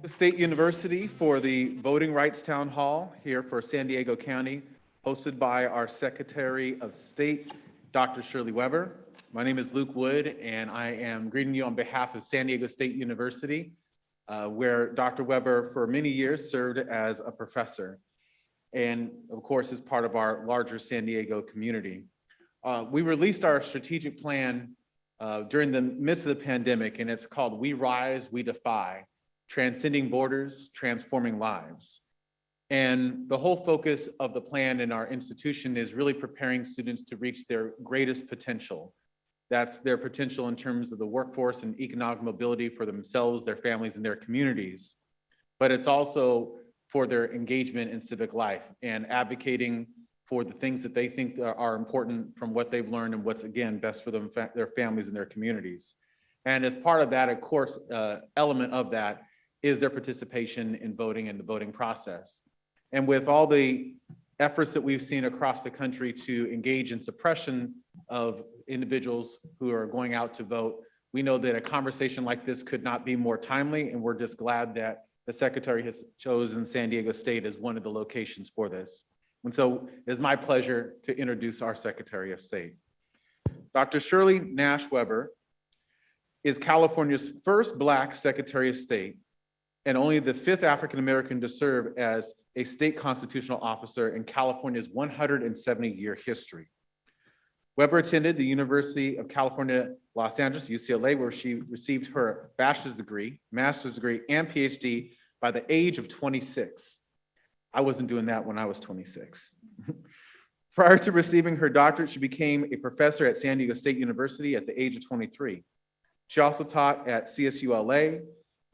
State University for the Voting Rights Town Hall here for San Diego County, hosted by our Secretary of State, Dr. Shirley Weber. My name is Luke Wood, and I am greeting you on behalf of San Diego State University, where Dr. Weber for many years served as a professor, and of course is part of our larger San Diego community. We released our strategic plan during the midst of the pandemic, and it's called We Rise, We Defy: Transcending Borders, Transforming Lives. And the whole focus of the plan in our institution is really preparing students to reach their greatest potential. That's their potential in terms of the workforce and economic mobility for themselves, their families, and their communities. But it's also for their engagement in civic life and advocating for the things that they think are important from what they've learned and what's, again, best for them, their families, and their communities. And as part of that, of course, element of that is their participation in voting and the voting process. And with all the efforts that we've seen across the country to engage in suppression of individuals who are going out to vote, we know that a conversation like this could not be more timely, and we're just glad that the Secretary has chosen San Diego State as one of the locations for this. And so it is my pleasure to introduce our Secretary of State. Dr. Shirley Nash Weber is California's first Black Secretary of State and only the 5th African-American to serve as a state constitutional officer in California's 170-year history. Weber attended the University of California, Los Angeles, UCLA, where she received her bachelor's degree, master's degree, and Ph.D. by the age of 26. I wasn't doing that when I was 26. Prior to receiving her doctorate, she became a professor at San Diego State University at the age of 23. She also taught at CSU LA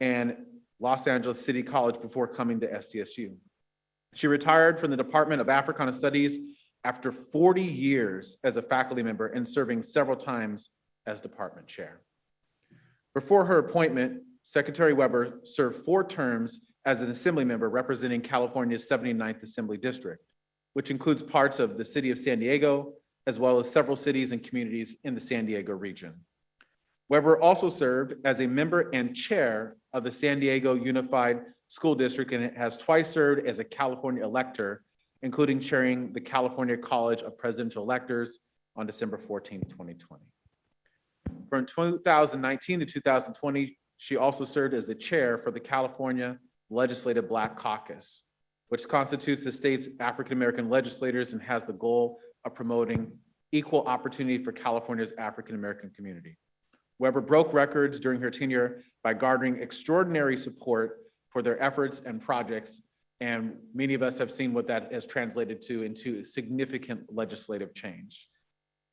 and Los Angeles City College before coming to SDSU. She retired from the Department of Africana Studies after 40 years as a faculty member and serving several times as department chair. Before her appointment, Secretary Weber served 4 terms as an assembly member representing California's 79th Assembly District, which includes parts of the city of San Diego, as well as several cities and communities in the San Diego region. Weber also served as a member and chair of the San Diego Unified School District, and has twice served as a California elector, including chairing the California College of Presidential Electors on December 14, 2020. From 2019 to 2020, she also served as the chair for the California Legislative Black Caucus, which constitutes the state's African-American legislators and has the goal of promoting equal opportunity for California's African-American community. Weber broke records during her tenure by garnering extraordinary support for their efforts and projects, and many of us have seen what that has translated to into significant legislative change.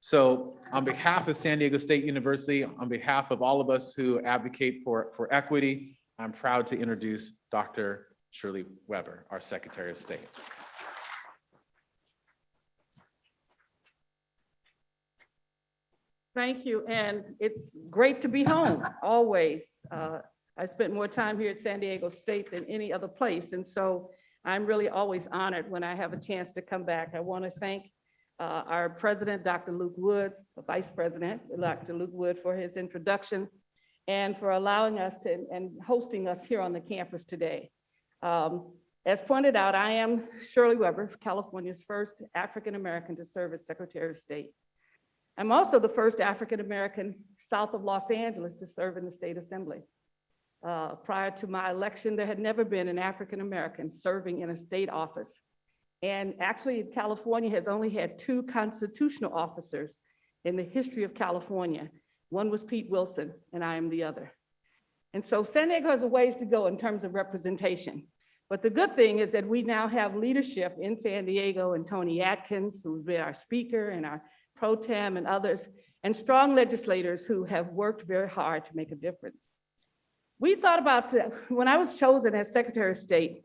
So on behalf of San Diego State University, on behalf of all of us who advocate for equity, I'm proud to introduce Dr. Shirley Weber, our Secretary of State. Thank you, and it's great to be home, always. I spent more time here at San Diego State than any other place, and so I'm really always honored when I have a chance to come back. I want to thank our president, Dr. Luke Wood, the vice president, Dr. Luke Wood, for his introduction and for allowing us to and hosting us here on the campus today. As pointed out, I am Shirley Weber, California's first African-American to serve as Secretary of State. I'm also the first African-American south of Los Angeles to serve in the State Assembly. Prior to my election, there had never been an African-American serving in a state office. And actually, California has only had 2 constitutional officers in the history of California. One was Pete Wilson, and I am the other. And so San Diego has a ways to go in terms of representation. But the good thing is that we now have leadership in San Diego, and Tony Atkins, who's been our speaker, and our pro tem and others, and strong legislators who have worked very hard to make a difference. We thought about when I was chosen as Secretary of State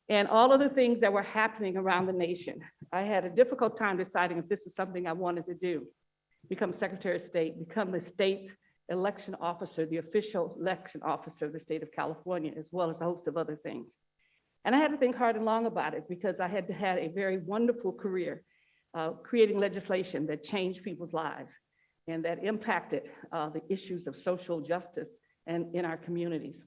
and all of the things that were happening around the nation, I had a difficult time deciding if this is something I wanted to do, become Secretary of State, become the state's election officer, the official election officer of the state of California, as well as a host of other things. And I had to think hard and long about it because I had had a very wonderful career creating legislation that changed people's lives and that impacted the issues of social justice and in our communities.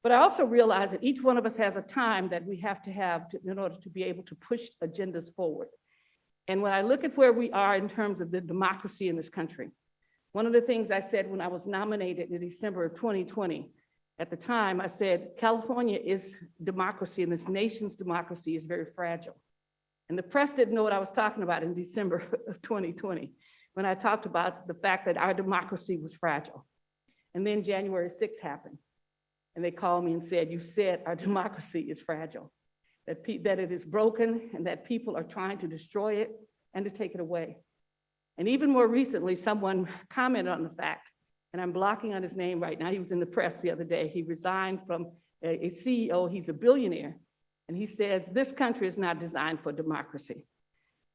But I also realize that each one of us has a time that we have to have in order to be able to push agendas forward. And when I look at where we are in terms of the democracy in this country, one of the things I said when I was nominated in December of 2020, at the time I said, California is democracy and this nation's democracy is very fragile. And the press didn't know what I was talking about in December of 2020, when I talked about the fact that our democracy was fragile. And then January 6th happened. And they called me and said, you said our democracy is fragile, that it is broken and that people are trying to destroy it and to take it away. And even more recently, someone commented on the fact, and I'm blocking on his name right now. He was in the press the other day. He resigned from a CEO. He's a billionaire. And he says, this country is not designed for democracy.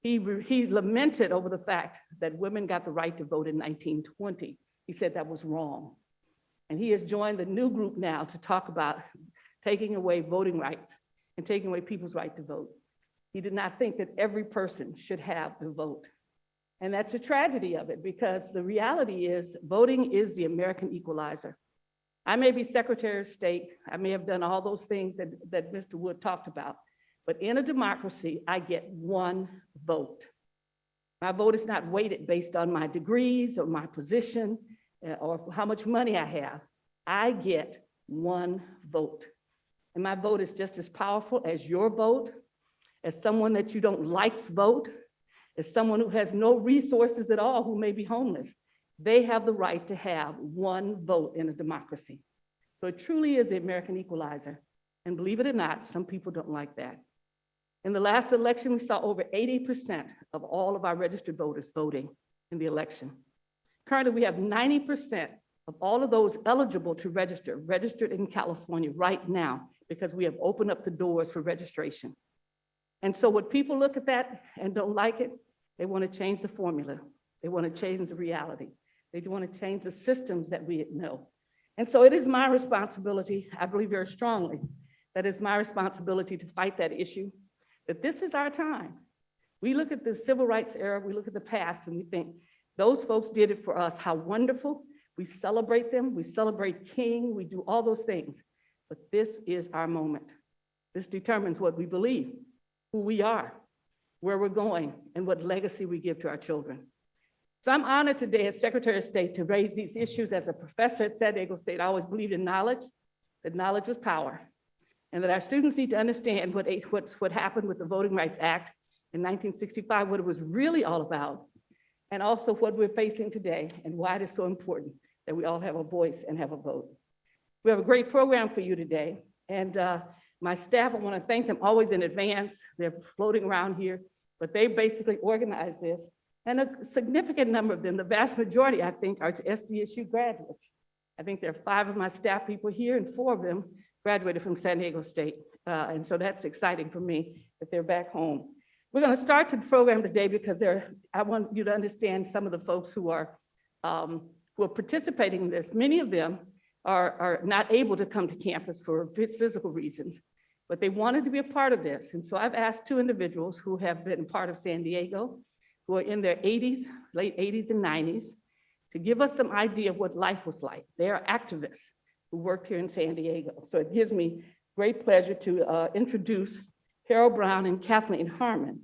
He lamented over the fact that women got the right to vote in 1920. He said that was wrong. And he has joined the new group now to talk about taking away voting rights and taking away people's right to vote. He did not think that every person should have a vote. And that's a tragedy of it, because the reality is voting is the American equalizer. I may be Secretary of State, I may have done all those things that Mr. Wood talked about, but in a democracy, I get one vote. My vote is not weighted based on my degrees or my position or how much money I have. I get one vote. And my vote is just as powerful as your vote, as someone that you don't like's vote, as someone who has no resources at all, who may be homeless. They have the right to have one vote in a democracy. So it truly is the American equalizer. And believe it or not, some people don't like that. In the last election, we saw over 80% of all of our registered voters voting in the election. Currently, we have 90% of all of those eligible to register, registered in California right now, because we have opened up the doors for registration. And so when people look at that and don't like it, they want to change the formula. They want to change the reality. They want to change the systems that we know. And so it is my responsibility, I believe very strongly, that it's my responsibility to fight that issue, that this is our time. We look at the civil rights era, we look at the past, and we think, those folks did it for us, how wonderful. We celebrate them, we celebrate King, we do all those things. But this is our moment. This determines what we believe, who we are, where we're going, and what legacy we give to our children. So I'm honored today as Secretary of State to raise these issues. As a professor at San Diego State, I always believed in knowledge, that knowledge was power, and that our students need to understand what happened with the Voting Rights Act in 1965, what it was really all about, and also what we're facing today and why it is so important that we all have a voice and have a vote. We have a great program for you today, and my staff, I want to thank them always in advance. They're floating around here, but they basically organized this. And a significant number of them, the vast majority, I think, are SDSU graduates. I think there are 5 of my staff people here, and 4 of them graduated from San Diego State. And so that's exciting for me that they're back home. We're going to start the program today because I want you to understand some of the folks who are participating in this. Many of them are not able to come to campus for physical reasons, but they wanted to be a part of this. And so I've asked 2 individuals who have been part of San Diego, who are in their 80s, late 80s and 90s, to give us some idea of what life was like. They are activists who worked here in San Diego. So it gives me great pleasure to introduce Pharaoh Brown and Kathleen Harmon,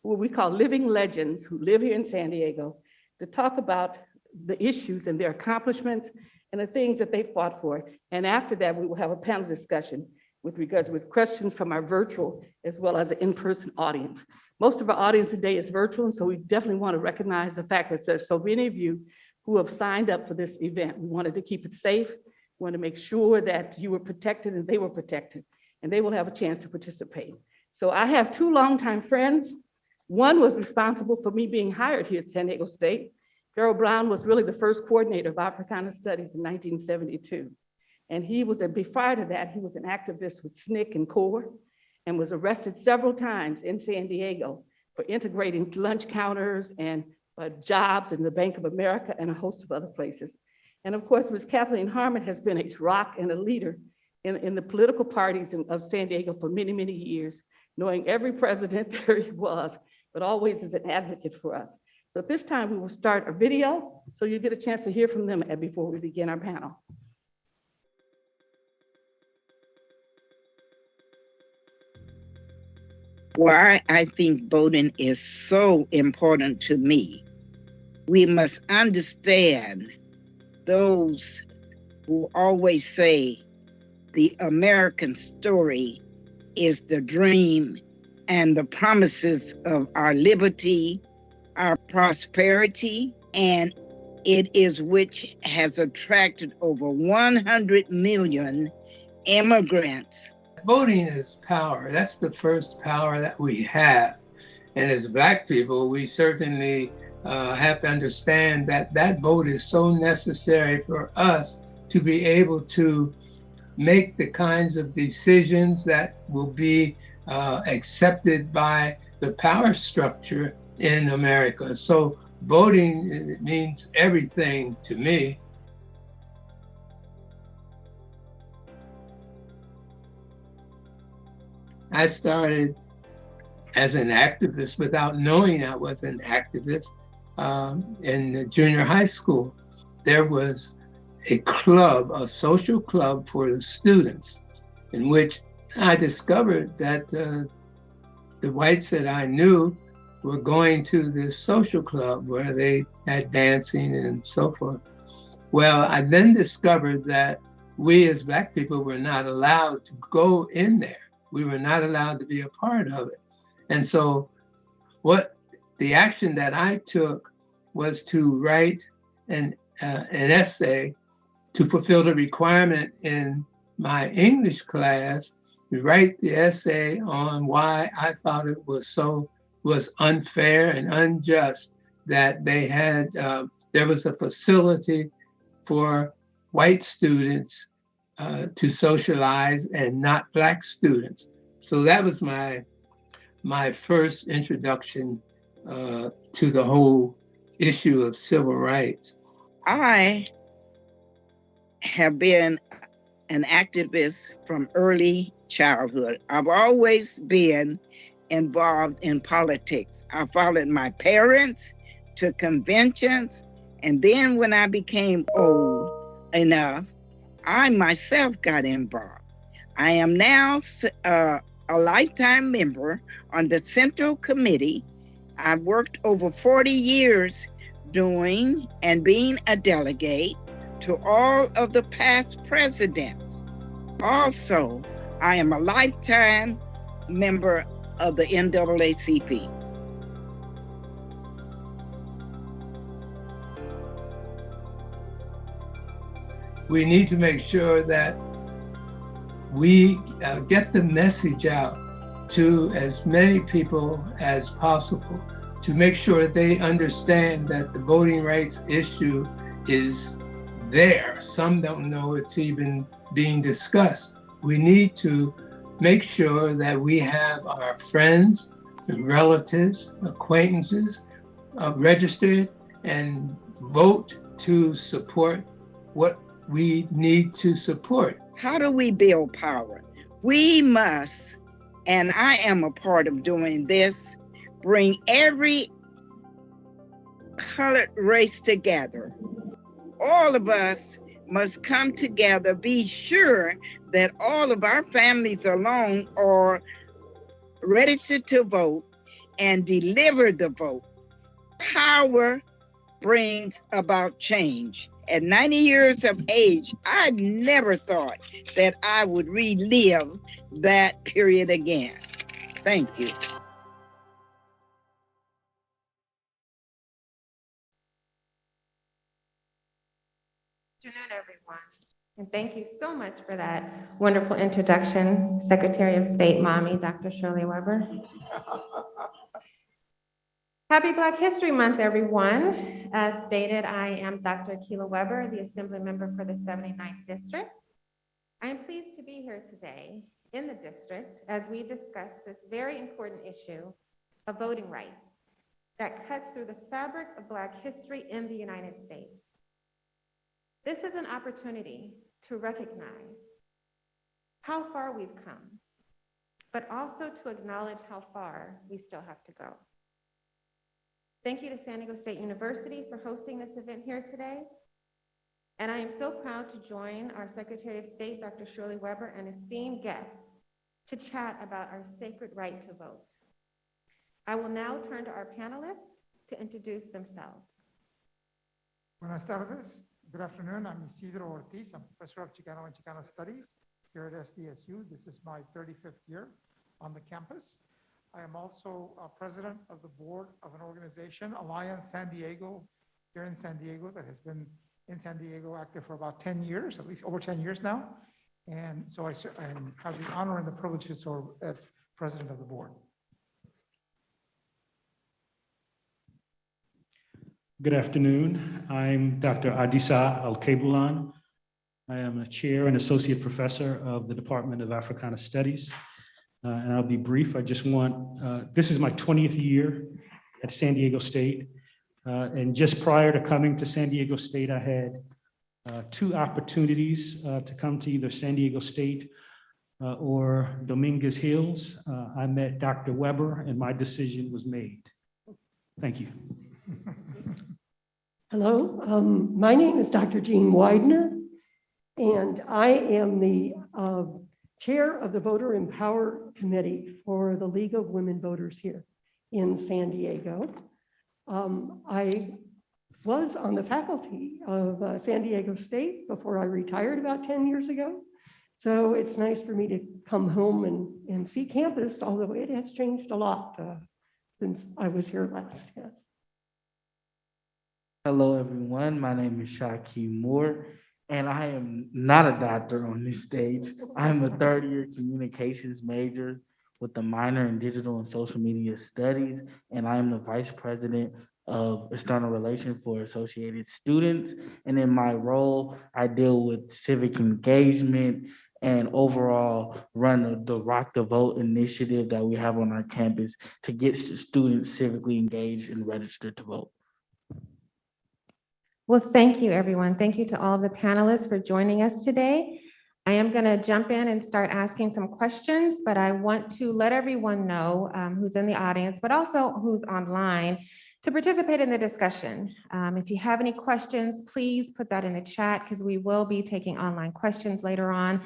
who we call living legends, who live here in San Diego, to talk about the issues and their accomplishments and the things that they fought for. And after that, we will have a panel discussion with questions from our virtual as well as an in-person audience. Most of our audience today is virtual, and so we definitely want to recognize the fact that there's so many of you who have signed up for this event. We wanted to keep it safe. We want to make sure that you were protected and they were protected, and they will have a chance to participate. So I have 2 longtime friends. One was responsible for me being hired here at San Diego State. Pharaoh Brown was really the first coordinator of Africana studies in 1972. And he was, prior to that, he was an activist with SNCC and CORE, and was arrested several times in San Diego for integrating lunch counters and jobs in the Bank of America and a host of other places. And of course, Ms. Kathleen Harmon has been a rock and a leader in the political parties of San Diego for many, many years, knowing every president there he was, but always as an advocate for us. So at this time, we will start a video, so you get a chance to hear from them before we begin our panel. why I think voting is so important to me. We must understand those who always say the American story is the dream and the promises of our liberty, our prosperity, and it is which has attracted over 100 million immigrants. Voting is power. That's the first power that we have. And as Black people, we certainly have to understand that that vote is so necessary for us to be able to make the kinds of decisions that will be accepted by the power structure in America. So voting, it means everything to me. I started as an activist without knowing I was an activist in junior high school. There was a club, a social club for the students, in which I discovered that the whites that I knew were going to this social club where they had dancing and so forth. Well, I then discovered that we as Black people were not allowed to go in there. We were not allowed to be a part of it. And so what the action that I took was to write an essay to fulfill the requirement in my English class, to write the essay on why I thought it was unfair and unjust that they had, there was a facility for white students to socialize and not Black students. So that was my first introduction to the whole issue of civil rights. I have been an activist from early childhood. I've always been involved in politics. I followed my parents to conventions, and then when I became old enough, I myself got involved. I am now a lifetime member on the Central Committee. I've worked over 40 years doing and being a delegate to all of the past presidents. Also, I am a lifetime member of the NAACP. We need to make sure that we get the message out to as many people as possible to make sure that they understand that the voting rights issue is there. Some don't know it's even being discussed. We need to make sure that we have our friends, relatives, acquaintances registered and vote to support what we need to support. How do we build power? We must, and I am a part of doing this, bring every colored race together. All of us must come together, be sure that all of our families alone are registered to vote and deliver the vote. Power brings about change. At 90 years of age, I never thought that I would relive that period again. Thank you. Good afternoon, everyone. And thank you so much for that wonderful introduction, Secretary of State, Mommy, Dr. Shirley Weber. Happy Black History Month, everyone. As stated, I am Dr. Akilah Weber, the Assembly Member for the 79th District. I am pleased to be here today in the district as we discuss this very important issue of voting rights that cuts through the fabric of Black history in the United States. This is an opportunity to recognize how far we've come, but also to acknowledge how far we still have to go. Thank you to San Diego State University for hosting this event here today. And I am so proud to join our Secretary of State, Dr. Shirley Weber, and esteemed guests to chat about our sacred right to vote. I will now turn to our panelists to introduce themselves. Buenas tardes. Good afternoon. I'm Isidro Ortiz. I'm professor of Chicano and Chicano Studies here at SDSU. This is my 35th year on the campus. I am also president of the board of an organization, Alliance San Diego, here in San Diego, that has been in San Diego active for about 10 years, at least over 10 years now. And so I have the honor and the privilege to serve as president of the board. Good afternoon. I'm Dr. Adisa Al-Kebulan. I am a chair and associate professor of the Department of Africana Studies. And I'll be brief. I just want, this is my 20th year at San Diego State. And just prior to coming to San Diego State, I had 2 opportunities to come to either San Diego State or Dominguez Hills. I met Dr. Weber and my decision was made. Thank you. Hello, my name is Dr. Jean Widener, and I am the chair of the Voter Empower Committee for the League of Women Voters here in San Diego. I was on the faculty of San Diego State before I retired about 10 years ago. So it's nice for me to come home and see campus, although it has changed a lot since I was here last. Yes. Hello, everyone. My name is Shaquille Moore, and I am not a doctor on this stage. I'm a 3rd-year communications major with a minor in digital and social media studies, and I am the vice president of external relations for Associated Students. And in my role, I deal with civic engagement and overall run the Rock the Vote initiative that we have on our campus to get students civically engaged and registered to vote. Well, thank you, everyone. Thank you to all the panelists for joining us today. I am going to jump in and start asking some questions, but I want to let everyone know who's in the audience, but also who's online, to participate in the discussion. If you have any questions, please put that in the chat because we will be taking online questions later on.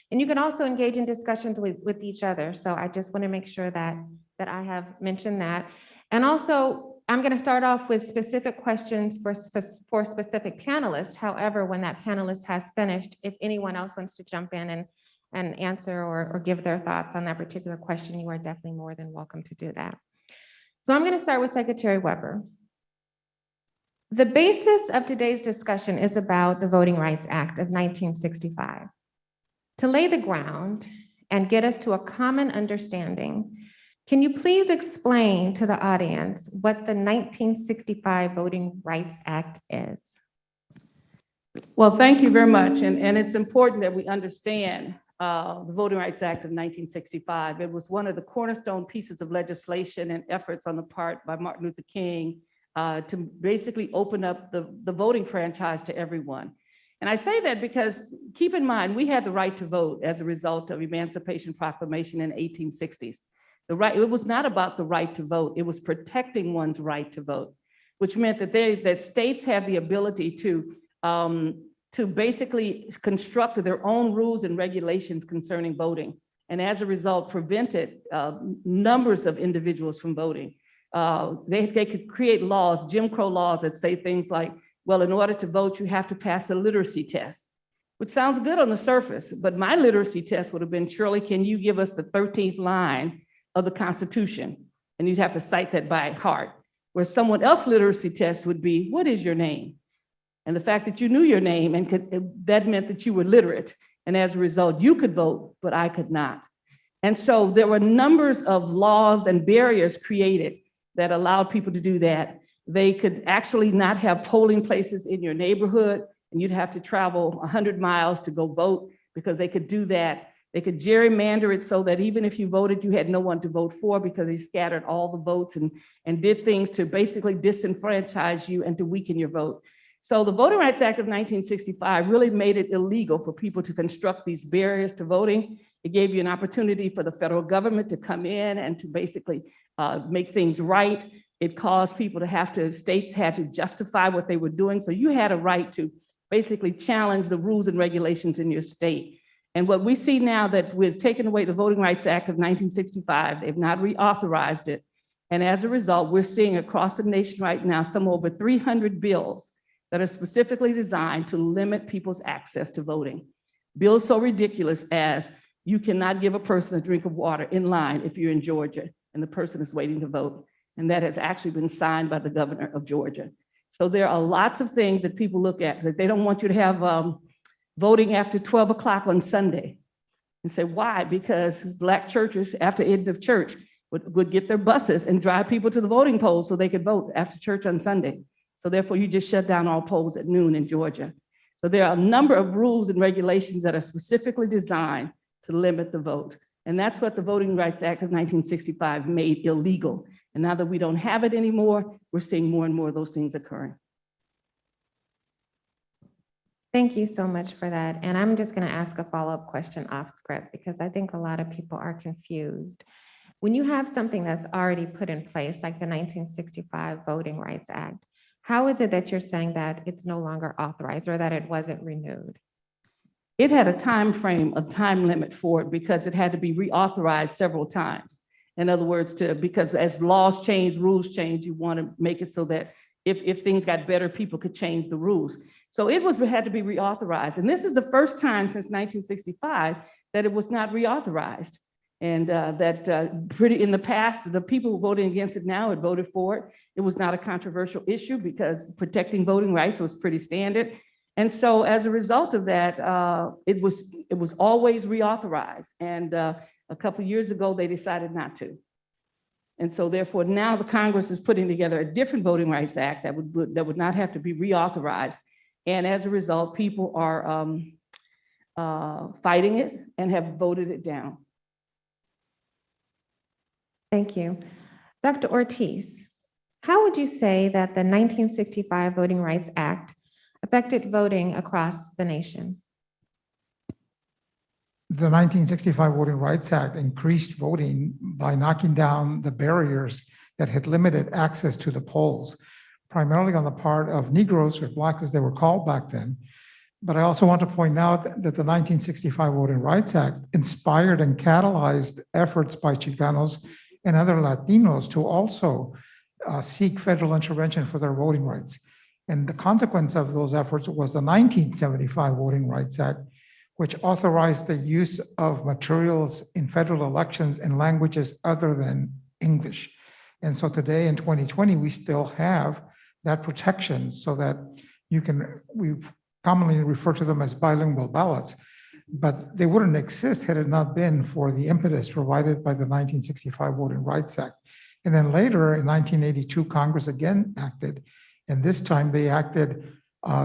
And you can also engage in discussions with each other. So I just want to make sure that I have mentioned that. And also, I'm going to start off with specific questions for specific panelists. However, when that panelist has finished, if anyone else wants to jump in and answer or give their thoughts on that particular question, you are definitely more than welcome to do that. So I'm going to start with Secretary Weber. The basis of today's discussion is about the Voting Rights Act of 1965. To lay the ground and get us to a common understanding, can you please explain to the audience what the 1965 Voting Rights Act is? Well, thank you very much. And it's important that we understand the Voting Rights Act of 1965. It was one of the cornerstone pieces of legislation and efforts on the part by Martin Luther King to basically open up the voting franchise to everyone. And I say that because keep in mind, we had the right to vote as a result of Emancipation Proclamation in the 1860s. It was not about the right to vote. It was protecting one's right to vote, which meant that states have the ability to basically construct their own rules and regulations concerning voting. And as a result, prevented numbers of individuals from voting. They could create laws, Jim Crow laws that say things like, well, in order to vote, you have to pass the literacy test, which sounds good on the surface, but my literacy test would have been, Shirley, can you give us the 13th line of the Constitution? And you'd have to cite that by heart. Where someone else's literacy test would be, what is your name? And the fact that you knew your name, that meant that you were literate. And as a result, you could vote, but I could not. And so there were numbers of laws and barriers created that allowed people to do that. They could actually not have polling places in your neighborhood, and you'd have to travel 100 miles to go vote because they could do that. They could gerrymander it so that even if you voted, you had no one to vote for because they scattered all the votes and did things to basically disenfranchise you and to weaken your vote. So the Voting Rights Act of 1965 really made it illegal for people to construct these barriers to voting. It gave you an opportunity for the federal government to come in and to basically make things right. It caused people states had to justify what they were doing. So you had a right to basically challenge the rules and regulations in your state. And what we see now that we've taken away the Voting Rights Act of 1965, they've not reauthorized it. And as a result, we're seeing across the nation right now, some over 300 bills that are specifically designed to limit people's access to voting. Bills so ridiculous as you cannot give a person a drink of water in line if you're in Georgia and the person is waiting to vote. And that has actually been signed by the governor of Georgia. So there are lots of things that people look at. Like they don't want you to have voting after 12 o'clock on Sunday. And say, why? Because Black churches after end of church would get their buses and drive people to the voting polls so they could vote after church on Sunday. So therefore you just shut down all polls at noon in Georgia. So there are a number of rules and regulations that are specifically designed to limit the vote. And that's what the Voting Rights Act of 1965 made illegal. And now that we don't have it anymore, we're seeing more and more of those things occurring. Thank you so much for that. And I'm just going to ask a follow-up question off script because I think a lot of people are confused. When you have something that's already put in place, like the 1965 Voting Rights Act, how is it that you're saying that it's no longer authorized or that it wasn't renewed? It had a time frame, a time limit for it because it had to be reauthorized several times. In other words, because as laws change, rules change, you want to make it so that if things got better, people could change the rules. So it had to be reauthorized. And this is the first time since 1965 that it was not reauthorized. And in the past, the people voting against it now had voted for it. It was not a controversial issue because protecting voting rights was pretty standard. And so as a result of that, it was always reauthorized. And a couple of years ago, they decided not to. And so therefore now the Congress is putting together a different Voting Rights Act that would not have to be reauthorized. And as a result, people are fighting it and have voted it down. Thank you. Dr. Ortiz, how would you say that the 1965 Voting Rights Act affected voting across the nation? The 1965 Voting Rights Act increased voting by knocking down the barriers that had limited access to the polls, primarily on the part of Negroes or Blacks as they were called back then. But I also want to point out that the 1965 Voting Rights Act inspired and catalyzed efforts by Chicanos and other Latinos to also seek federal intervention for their voting rights. And the consequence of those efforts was the 1975 Voting Rights Act, which authorized the use of materials in federal elections in languages other than English. And so today in 2020, we still have that protection so that we've commonly refer to them as bilingual ballots, but they wouldn't exist had it not been for the impetus provided by the 1965 Voting Rights Act. And then later in 1982, Congress again acted, and this time they acted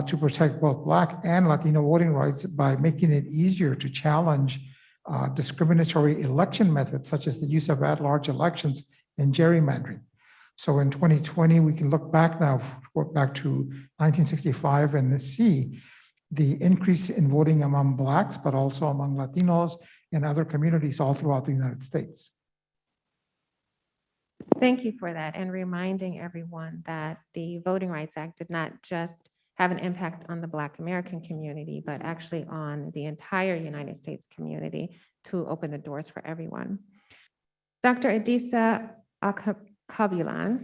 to protect both Black and Latino voting rights by making it easier to challenge discriminatory election methods, such as the use of at-large elections and gerrymandering. So in 2020, we can look back now, back to 1965 and see the increase in voting among Blacks, but also among Latinos and other communities all throughout the United States. Thank you for that, and reminding everyone that the Voting Rights Act did not just have an impact on the Black American community, but actually on the entire United States community to open the doors for everyone. Dr. Akilah Weber,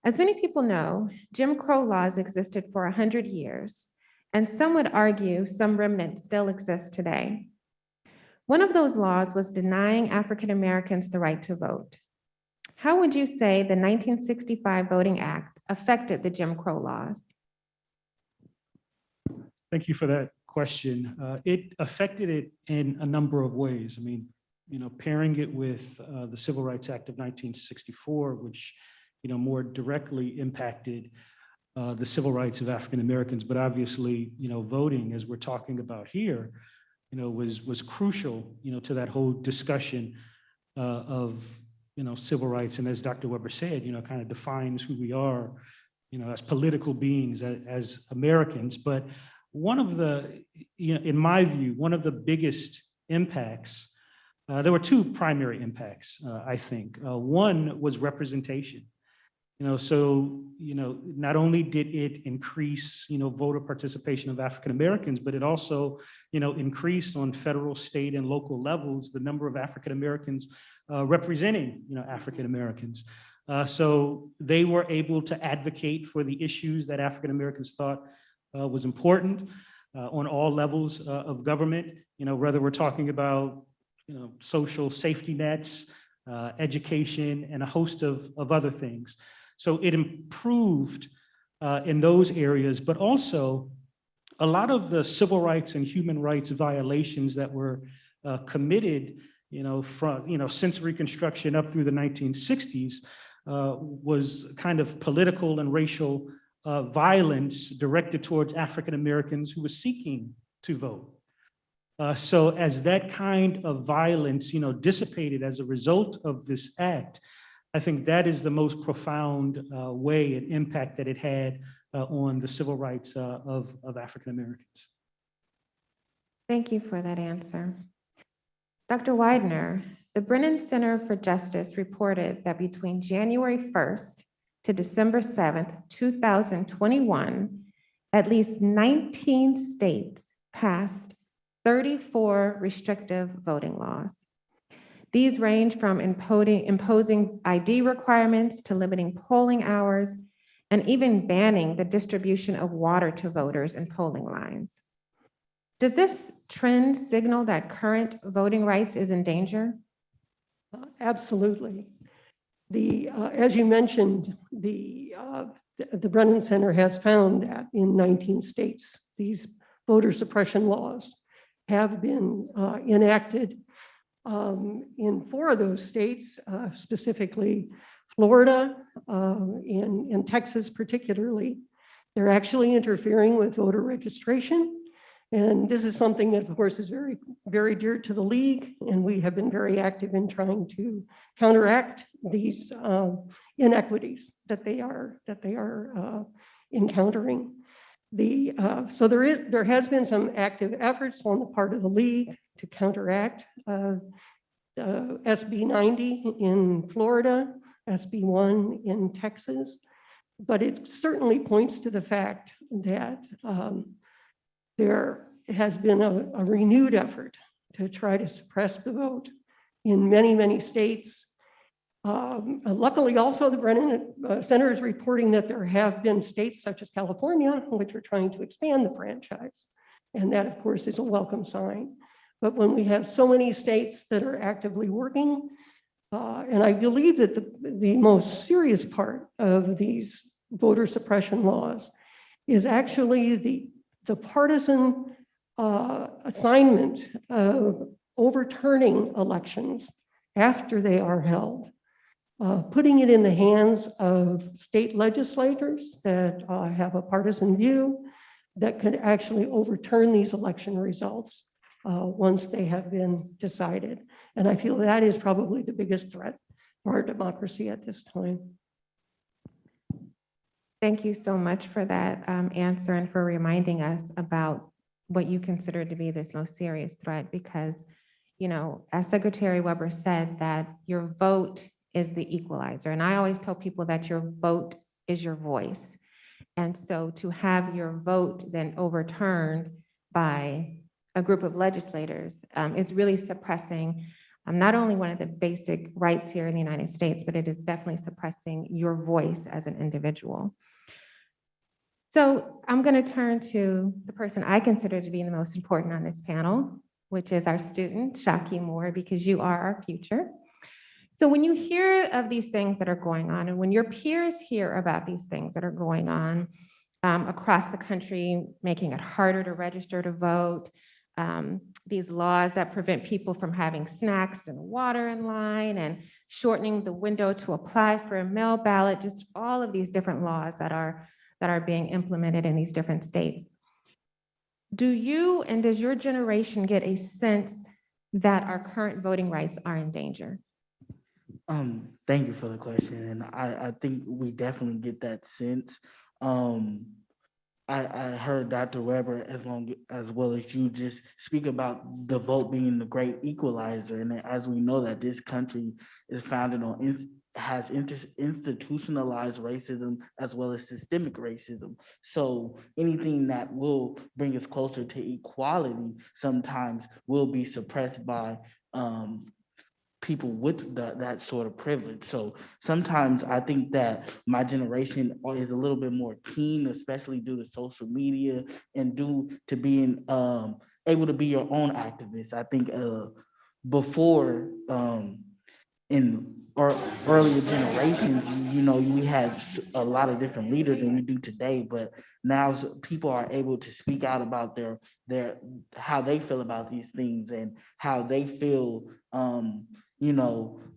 as many people know, Jim Crow laws existed for 100 years, and some would argue some remnants still exist today. One of those laws was denying African Americans the right to vote. How would you say the 1965 Voting Act affected the Jim Crow laws? Thank you for that question. It affected it in a number of ways. I mean, pairing it with the Civil Rights Act of 1964, which, more directly impacted the civil rights of African Americans, but obviously, voting, as we're talking about here, was crucial, to that whole discussion of, civil rights. And as Dr. Weber said, kind of defines who we are, as political beings, as Americans. But one of the, in my view, one of the biggest impacts, there were two primary impacts, I think. One was representation. Not only did it increase, voter participation of African Americans, but it also, increased on federal, state, and local levels the number of African Americans representing, African Americans. So they were able to advocate for the issues that African Americans thought was important on all levels of government, whether we're talking about, social safety nets, education, and a host of other things. So it improved in those areas, but also a lot of the civil rights and human rights violations that were committed, from, since Reconstruction up through the 1960s, was kind of political and racial violence directed towards African Americans who were seeking to vote. So as that kind of violence, dissipated as a result of this act, I think that is the most profound way and impact that it had on the civil rights of African Americans. Thank you for that answer. Dr. Widener, the Brennan Center for Justice reported that between January 1st to December 7th, 2021, at least 19 states passed 34 restrictive voting laws. These range from imposing ID requirements to limiting polling hours and even banning the distribution of water to voters in polling lines. Does this trend signal that current voting rights is in danger? Absolutely. As you mentioned, the Brennan Center has found that in 19 states, these voter suppression laws have been enacted. In 4 of those states, specifically Florida and Texas particularly, they're actually interfering with voter registration. And this is something that, of course, is very, very dear to the league, and we have been very active in trying to counteract these inequities that they are encountering. So there has been some active efforts on the part of the league to counteract SB 90 in Florida, SB 1 in Texas, but it certainly points to the fact that there has been a renewed effort to try to suppress the vote in many, many states. Luckily, also, the Brennan Center is reporting that there have been states such as California, which are trying to expand the franchise. And that, of course, is a welcome sign. But when we have so many states that are actively working, and I believe that the most serious part of these voter suppression laws is actually the partisan assignment of overturning elections after they are held, putting it in the hands of state legislators that have a partisan view that could actually overturn these election results once they have been decided. And I feel that is probably the biggest threat for our democracy at this time. Thank you so much for that answer and for reminding us about what you consider to be this most serious threat, because, as Secretary Weber said, that your vote is the equalizer. And I always tell people that your vote is your voice. And so to have your vote then overturned by a group of legislators is really suppressing not only one of the basic rights here in the United States, but it is definitely suppressing your voice as an individual. So I'm going to turn to the person I consider to be the most important on this panel, which is our student, Shaquille Moore, because you are our future. So when you hear of these things that are going on, and when your peers hear about these things that are going on across the country, making it harder to register to vote, these laws that prevent people from having snacks and water in line, and shortening the window to apply for a mail ballot, just all of these different laws that are being implemented in these different states. Do you and does your generation get a sense that our current voting rights are in danger? Thank you for the question. And I think we definitely get that sense. I heard Dr. Weber as well as you just speak about the vote being the great equalizer. And as we know that this country is founded on has institutionalized racism as well as systemic racism. So anything that will bring us closer to equality sometimes will be suppressed by people with that sort of privilege. So sometimes I think that my generation is a little bit more keen, especially due to social media and due to being able to be your own activist. I think before in earlier generations, we had a lot of different leaders than we do today, but now people are able to speak out about their how they feel about these things and how they feel,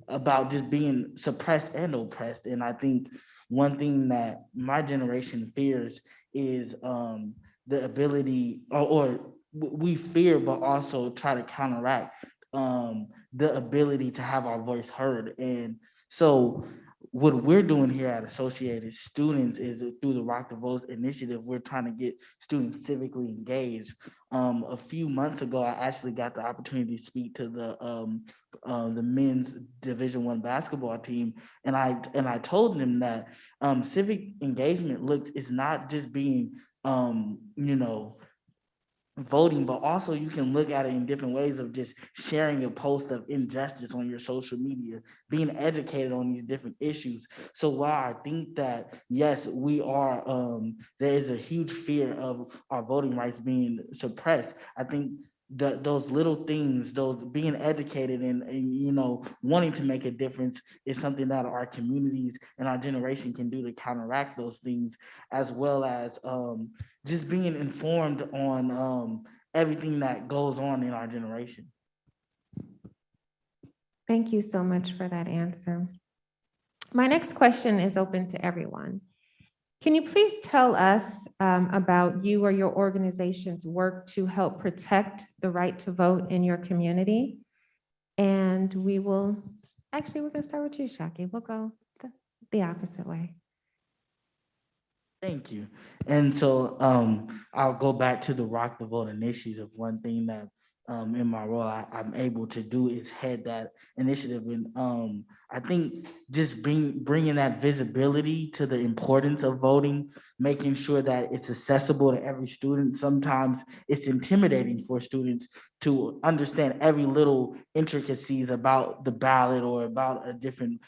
about just being suppressed and oppressed. And I think one thing that my generation fears is the ability, or we fear, but also try to counteract the ability to have our voice heard. And so what we're doing here at Associated Students is through the Rock the Votes initiative, we're trying to get students civically engaged. A few months ago, I actually got the opportunity to speak to the men's Division I basketball team, and I told them that civic engagement is not just being voting, but also you can look at it in different ways of just sharing a post of injustice on your social media, being educated on these different issues. So while I think that, yes, we are, there is a huge fear of our voting rights being suppressed, I think those little things, those being educated and wanting to make a difference is something that our communities and our generation can do to counteract those things, as well as just being informed on everything that goes on in our generation. Thank you so much for that answer. My next question is open to everyone. Can you please tell us about you or your organization's work to help protect the right to vote in your community? And we're going to start with you, Shaki. We'll go the opposite way. Thank you. And so I'll go back to the Rock the Vote initiative. One thing that in my role I'm able to do is head that initiative. And I think just bringing that visibility to the importance of voting, making sure that it's accessible to every student. Sometimes it's intimidating for students to understand every little intricacies about the ballot or about a different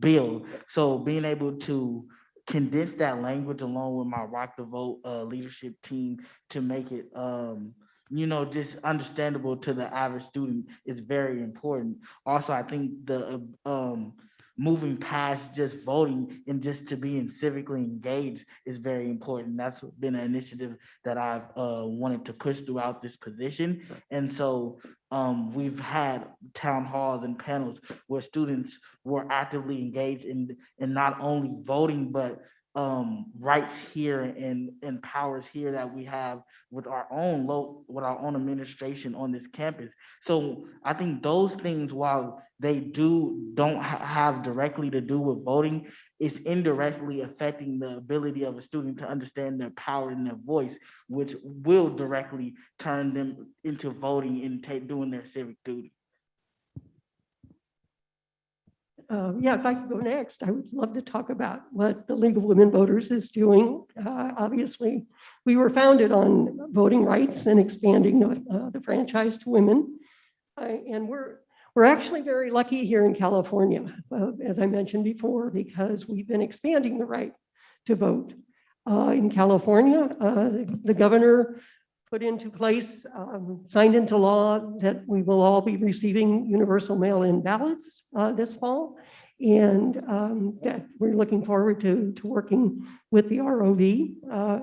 bill. So being able to condense that language along with my Rock the Vote leadership team to make it just understandable to the average student is very important. Also, I think the moving past just voting and just to being civically engaged is very important. That's been an initiative that I've wanted to push throughout this position. And so we've had town halls and panels where students were actively engaged in not only voting, but rights here and powers here that we have with our own administration on this campus. So I think those things, while they don't have directly to do with voting, it's indirectly affecting the ability of a student to understand their power and their voice, which will directly turn them into voting and doing their civic duty. Yeah, if I could go next, I would love to talk about what the League of Women Voters is doing. Obviously, we were founded on voting rights and expanding the franchise to women. And we're actually very lucky here in California, as I mentioned before, because we've been expanding the right to vote. In California, the governor put into place, signed into law that we will all be receiving universal mail-in ballots this fall. And that we're looking forward to working with the ROV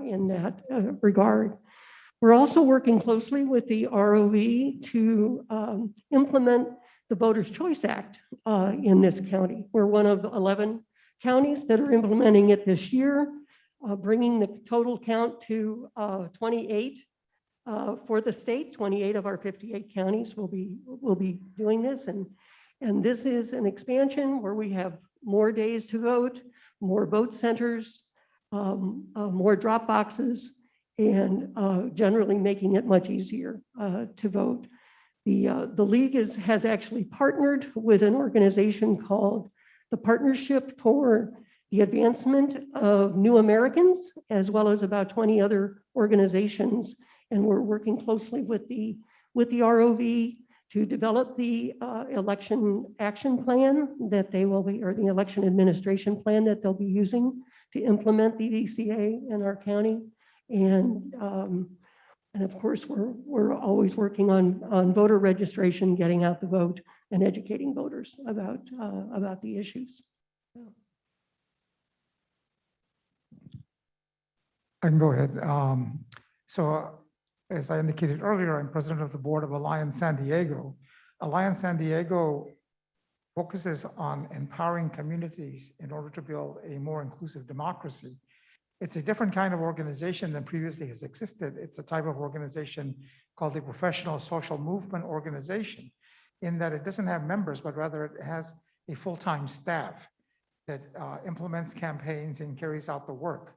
in that regard. We're also working closely with the ROV to implement the Voters' Choice Act in this county. We're one of 11 counties that are implementing it this year, bringing the total count to 28. For the state, 28 of our 58 counties will be doing this, and this is an expansion where we have more days to vote, more vote centers, more drop boxes, and generally making it much easier to vote. The league has actually partnered with an organization called the Partnership for the Advancement of New Americans, as well as about 20 other organizations. And we're working closely with the ROV to develop the election action plan that they will be, or the election administration plan that they'll be using to implement the DCA in our county. And of course, we're always working on voter registration, getting out the vote, and educating voters about the issues. I can go ahead. So as I indicated earlier, I'm president of the board of Alliance San Diego. Alliance San Diego focuses on empowering communities in order to build a more inclusive democracy. It's a different kind of organization than previously has existed. It's a type of organization called a professional social movement organization, in that it doesn't have members, but rather it has a full-time staff that implements campaigns and carries out the work.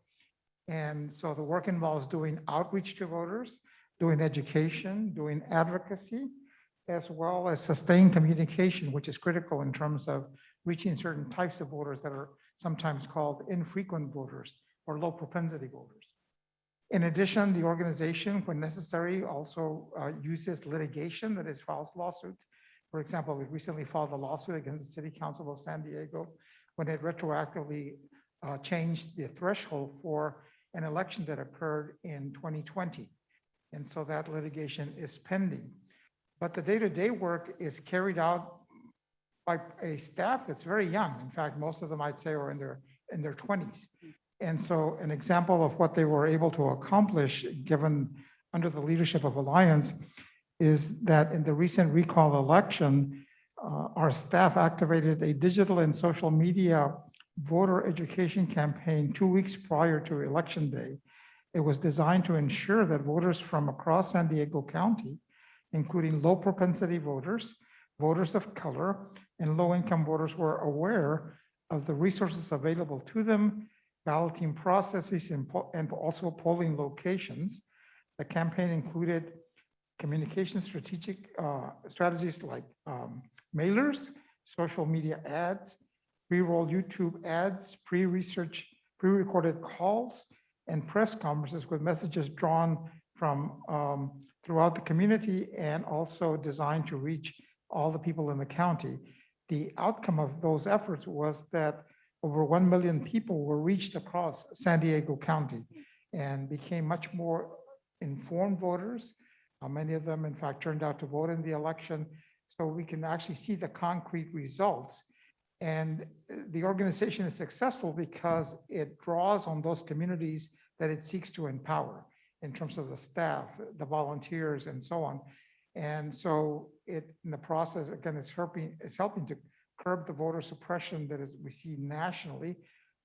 And so the work involves doing outreach to voters, doing education, doing advocacy, as well as sustained communication, which is critical in terms of reaching certain types of voters that are sometimes called infrequent voters or low propensity voters. In addition, the organization, when necessary, also uses litigation, that is, files lawsuits. For example, we recently filed a lawsuit against the City Council of San Diego when it retroactively changed the threshold for an election that occurred in 2020. And so that litigation is pending. But the day-to-day work is carried out by a staff that's very young. In fact, most of them, I'd say, are in their 20s. And so an example of what they were able to accomplish, given under the leadership of Alliance, is that in the recent recall election, our staff activated a digital and social media voter education campaign 2 weeks prior to Election Day. It was designed to ensure that voters from across San Diego County, including low propensity voters, voters of color, and low-income voters, were aware of the resources available to them, balloting processes, and also polling locations. The campaign included communication strategies like mailers, social media ads, pre-roll YouTube ads, pre-recorded calls, and press conferences with messages drawn from throughout the community and also designed to reach all the people in the county. The outcome of those efforts was that over 1 million people were reached across San Diego County and became much more informed voters. Many of them, in fact, turned out to vote in the election. So we can actually see the concrete results. And the organization is successful because it draws on those communities that it seeks to empower in terms of the staff, the volunteers, and so on. And so it, in the process, again, is helping to curb the voter suppression that is we see nationally,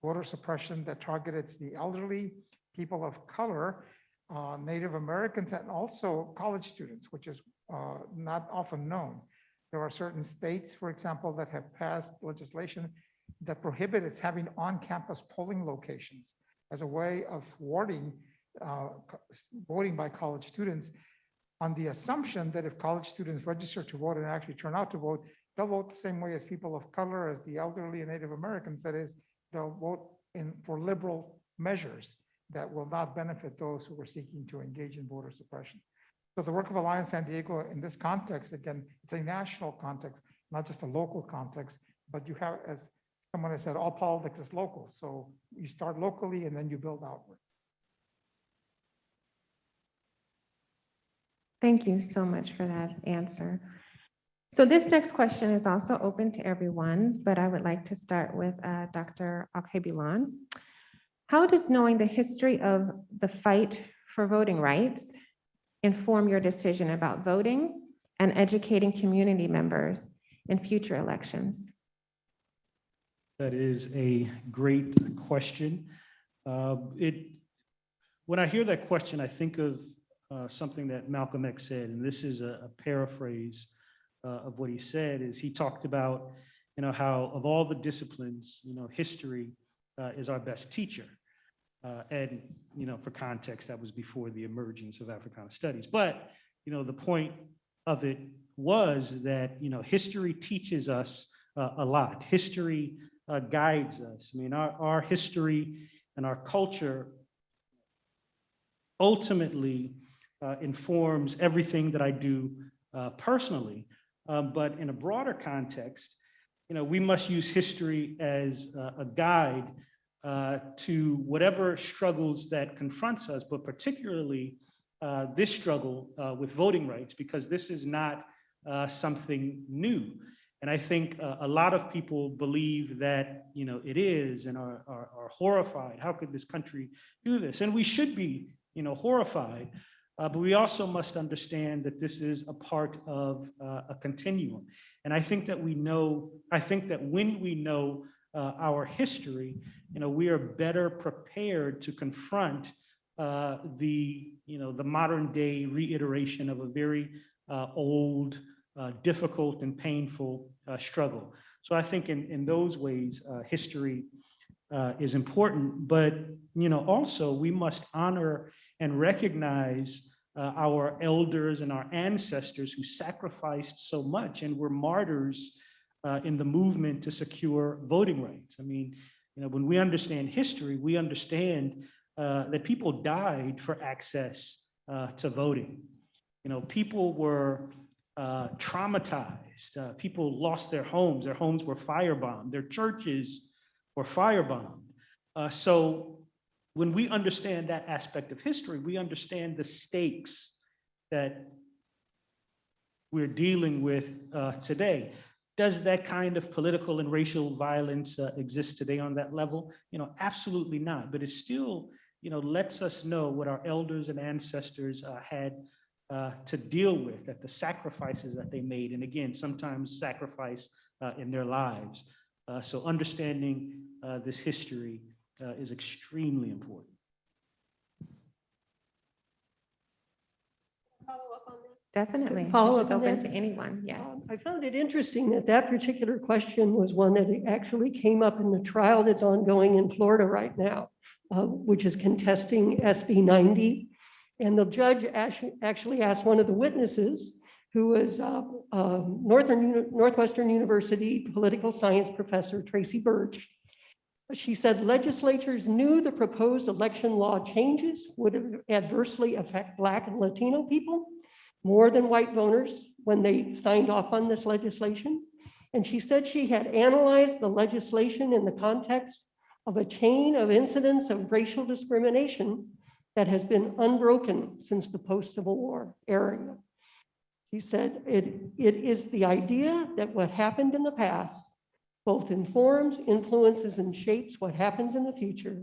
voter suppression that targets the elderly, people of color, Native Americans, and also college students, which is not often known. There are certain states, for example, that have passed legislation that prohibit its having on-campus polling locations as a way of thwarting voting by college students, on the assumption that if college students register to vote and actually turn out to vote, they'll vote the same way as people of color, as the elderly and Native Americans. That is, they'll vote for liberal measures that will not benefit those who are seeking to engage in voter suppression. So the work of Alliance San Diego in this context, again, it's a national context, not just a local context, but you have, as someone has said, all politics is local. So you start locally and then you build outward. Thank you so much for that answer. So this next question is also open to everyone, but I would like to start with Dr. Akilah. How does knowing the history of the fight for voting rights inform your decision about voting and educating community members in future elections? That is a great question. When I hear that question, I think of something that Malcolm X said, and this is a paraphrase of what he said. Is he talked about, how of all the disciplines, history is our best teacher. And, for context, that was before the emergence of Africana studies. But, the point of it was that, history teaches us a lot. History guides us. I mean, our history and our culture ultimately informs everything that I do personally, But in a broader context, we must use history as a guide to whatever struggles that confronts us, but particularly this struggle with voting rights, because this is not something new. And I think a lot of people believe that, it is and are horrified. How could this country do this? And we should be, horrified. But we also must understand that this is a part of a continuum. And I think that when we know our history, we are better prepared to confront the modern day reiteration of a very old, difficult and painful struggle. So I think in those ways, history is important, but also we must honor and recognize our elders and our ancestors who sacrificed so much and were martyrs in the movement to secure voting rights. I mean, when we understand history, we understand that people died for access to voting. People were traumatized. People lost their homes. Their homes were firebombed. Their churches were firebombed. So when we understand that aspect of history, we understand the stakes that we're dealing with today. Does that kind of political and racial violence exist today on that level? Absolutely not. But it still, lets us know what our elders and ancestors had to deal with, at the sacrifices that they made. And again, sometimes sacrifice in their lives. So understanding this history is extremely important. Definitely. Follow It's up on open that? to anyone. Yes. I found it interesting that that particular question was one that actually came up in the trial that's ongoing in Florida right now, which is contesting SB 90. And the judge actually asked one of the witnesses, who was Northwestern University political science professor Tracy Birch. She said legislatures knew the proposed election law changes would adversely affect Black and Latino people more than white voters when they signed off on this legislation. And she said she had analyzed the legislation in the context of a chain of incidents of racial discrimination that has been unbroken since the post-Civil War era. She said it is the idea that what happened in the past both informs, influences, and shapes what happens in the future,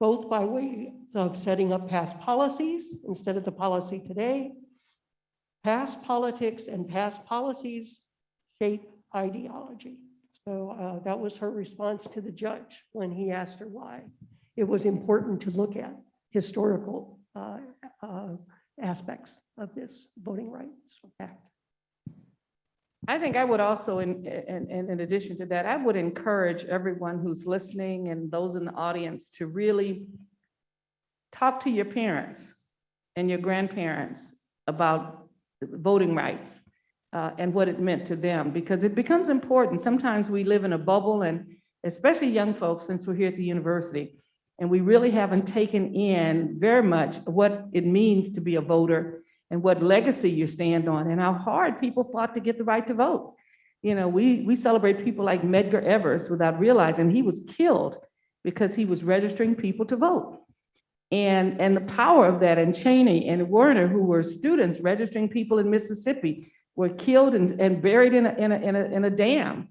both by way of setting up past policies instead of the policy today. Past politics and past policies shape ideology. So that was her response to the judge when he asked her why it was important to look at historical aspects of this Voting Rights Act. I think I would also, in addition to that, I would encourage everyone who's listening and those in the audience to really talk to your parents and your grandparents about voting rights and what it meant to them, because it becomes important. Sometimes we live in a bubble, and especially young folks, since we're here at the university, and we really haven't taken in very much what it means to be a voter and what legacy you stand on and how hard people fought to get the right to vote. We celebrate people like Medgar Evers without realizing he was killed because he was registering people to vote. And the power of that, and Cheney and Werner, who were students registering people in Mississippi, were killed and buried in a dam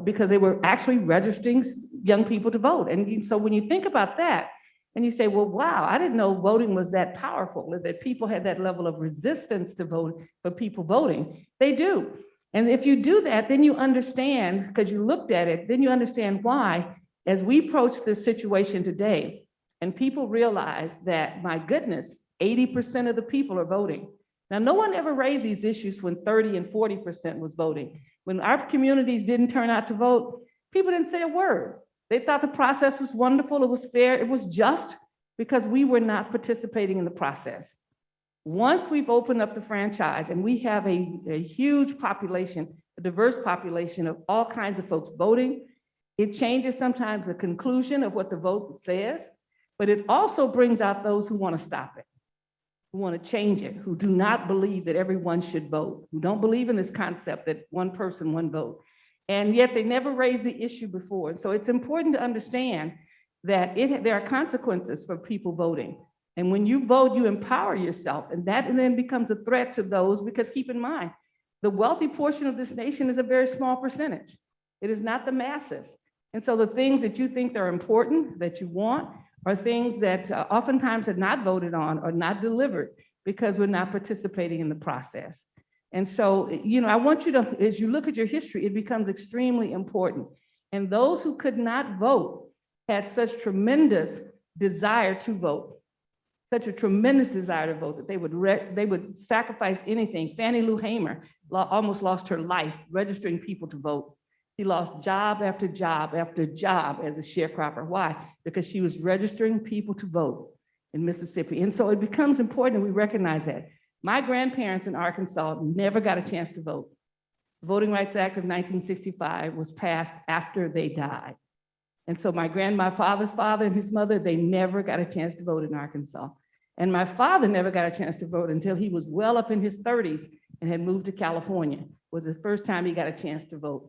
because they were actually registering young people to vote. And so when you think about that, and you say, well, wow, I didn't know voting was that powerful, that people had that level of resistance to vote for people voting. They do. And if you do that, then you understand, because you looked at it, then you understand why, as we approach this situation today, and people realize that, my goodness, 80% of the people are voting. Now, no one ever raised these issues when 30 and 40% was voting. When our communities didn't turn out to vote, people didn't say a word. They thought the process was wonderful, it was fair, it was just, because we were not participating in the process. Once we've opened up the franchise and we have a huge population, a diverse population of all kinds of folks voting, it changes sometimes the conclusion of what the vote says, but it also brings out those who want to stop it. who want to change it, who do not believe that everyone should vote, who don't believe in this concept that one person, one vote. And yet they never raised the issue before. So it's important to understand that there are consequences for people voting. And when you vote, you empower yourself, and that then becomes a threat to those, because keep in mind, the wealthy portion of this nation is a very small percentage. It is not the masses. And so the things that you think are important, that you want, are things that oftentimes are not voted on or not delivered because we're not participating in the process. And so, I want you to, as you look at your history, it becomes extremely important. And those who could not vote had such tremendous desire to vote, such a tremendous desire to vote that they would sacrifice anything. Fannie Lou Hamer almost lost her life registering people to vote. She lost job after job after job as a sharecropper. Why? Because she was registering people to vote in Mississippi. And so it becomes important we recognize that. My grandparents in Arkansas never got a chance to vote. The Voting Rights Act of 1965 was passed after they died. And so my father's father and his mother, they never got a chance to vote in Arkansas. And my father never got a chance to vote until he was well up in his 30s and had moved to California. It was the first time he got a chance to vote.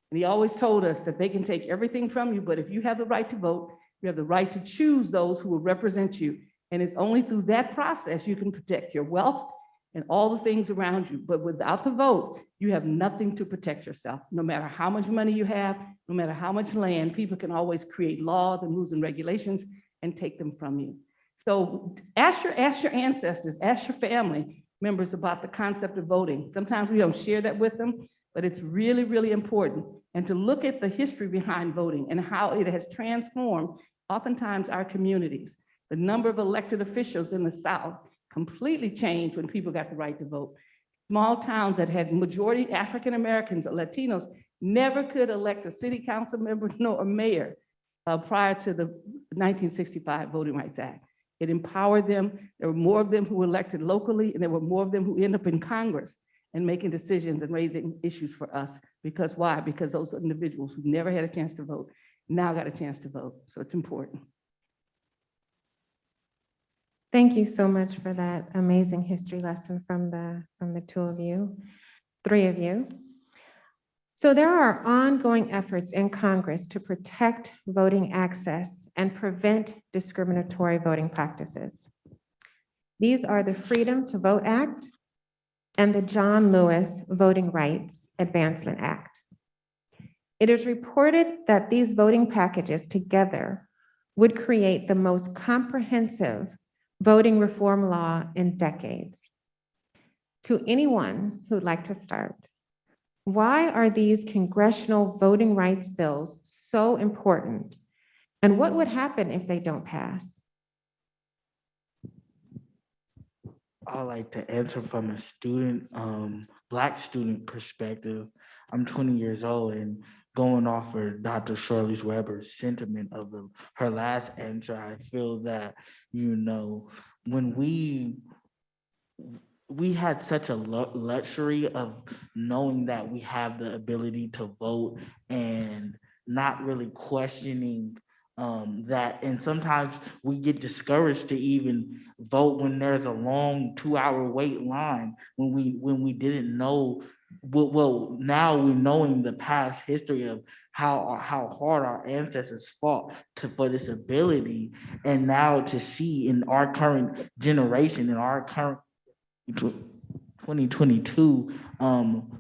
And he always told us that they can take everything from you, but if you have the right to vote, you have the right to choose those who will represent you. And it's only through that process you can protect your wealth and all the things around you. But without the vote, you have nothing to protect yourself. No matter how much money you have, no matter how much land, people can always create laws and rules and regulations and take them from you. So ask your ancestors, ask your family members about the concept of voting. Sometimes we don't share that with them, but it's really, really important. And to look at the history behind voting and how it has transformed oftentimes our communities. The number of elected officials in the South completely changed when people got the right to vote. Small towns that had majority African Americans or Latinos never could elect a city council member nor a mayor prior to the 1965 Voting Rights Act. It empowered them. There were more of them who were elected locally, and there were more of them who ended up in Congress and making decisions and raising issues for us. Because why? Because those individuals who never had a chance to vote now got a chance to vote. So it's important. Thank you so much for that amazing history lesson from the three of you. So there are ongoing efforts in Congress to protect voting access and prevent discriminatory voting practices. These are the Freedom to Vote Act and the John Lewis Voting Rights Advancement Act. It is reported that these voting packages together would create the most comprehensive voting reform law in decades. To anyone who'd like to start, why are these congressional voting rights bills so important? And what would happen if they don't pass? I like to answer from a student, Black student perspective. I'm 20 years old, and going off of Dr. Shirley Weber's sentiment of her last answer, I feel that, when we had such a luxury of knowing that we have the ability to vote and not really questioning that. And sometimes we get discouraged to even vote when there's a long 2-hour wait line, when we didn't know. Well, now we're knowing the past history of how hard our ancestors fought for this ability, and now to see in our current generation, in our current 2022,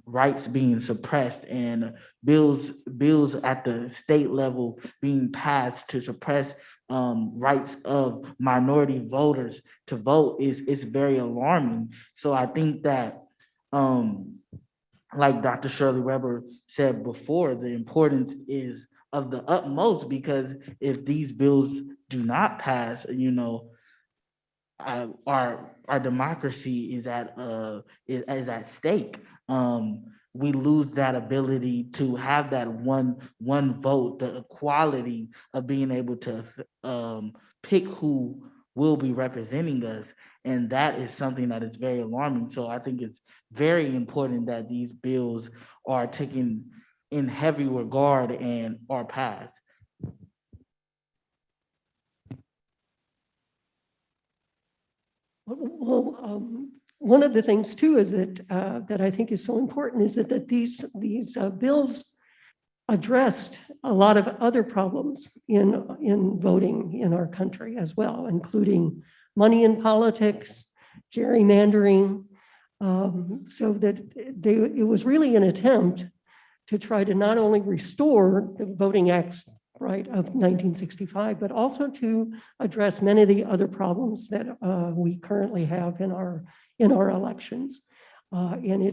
rights being suppressed and bills at the state level being passed to suppress rights of minority voters to vote is very alarming. So I think that, like Dr. Shirley Weber said before, the importance is of the utmost, because if these bills do not pass, our democracy is at stake. We lose that ability to have that one vote, the equality of being able to pick who will be representing us, and that is something that is very alarming. So I think it's very important that these bills are taken in heavy regard and are passed. Well, one of the things too is that that I think is so important is that these bills addressed a lot of other problems in voting in our country as well, including money in politics, gerrymandering, so that it was really an attempt to try to not only restore the Voting Acts right of 1965, but also to address many of the other problems that we currently have in our elections. And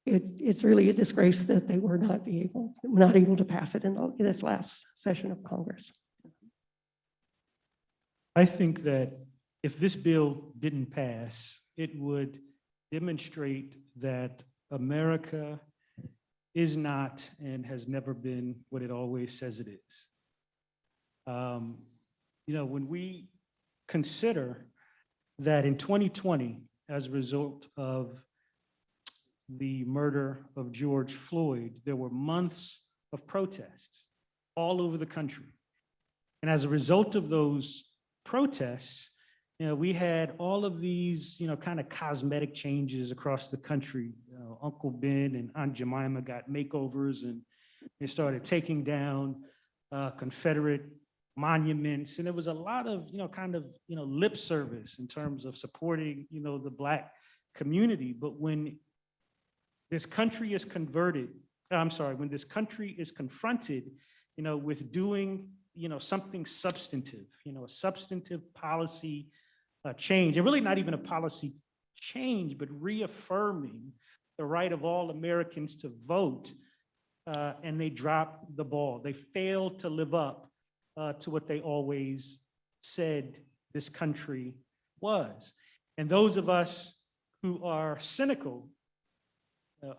it's really a disgrace that they were not able to pass it in this last session of Congress. I think that if this bill didn't pass, it would demonstrate that America is not and has never been what it always says it is. When we consider that in 2020, as a result of the murder of George Floyd, there were months of protests all over the country. And as a result of those protests, we had all of these, kind of cosmetic changes across the country. Uncle Ben and Aunt Jemima got makeovers, and they started taking down Confederate monuments. And there was a lot of, lip service in terms of supporting, the Black community. But when this country is when this country is confronted, with doing, something substantive, a substantive policy change, and really not even a policy change, but reaffirming the right of all Americans to vote, and they drop the ball. They fail to live up to what they always said this country was. And those of us who are cynical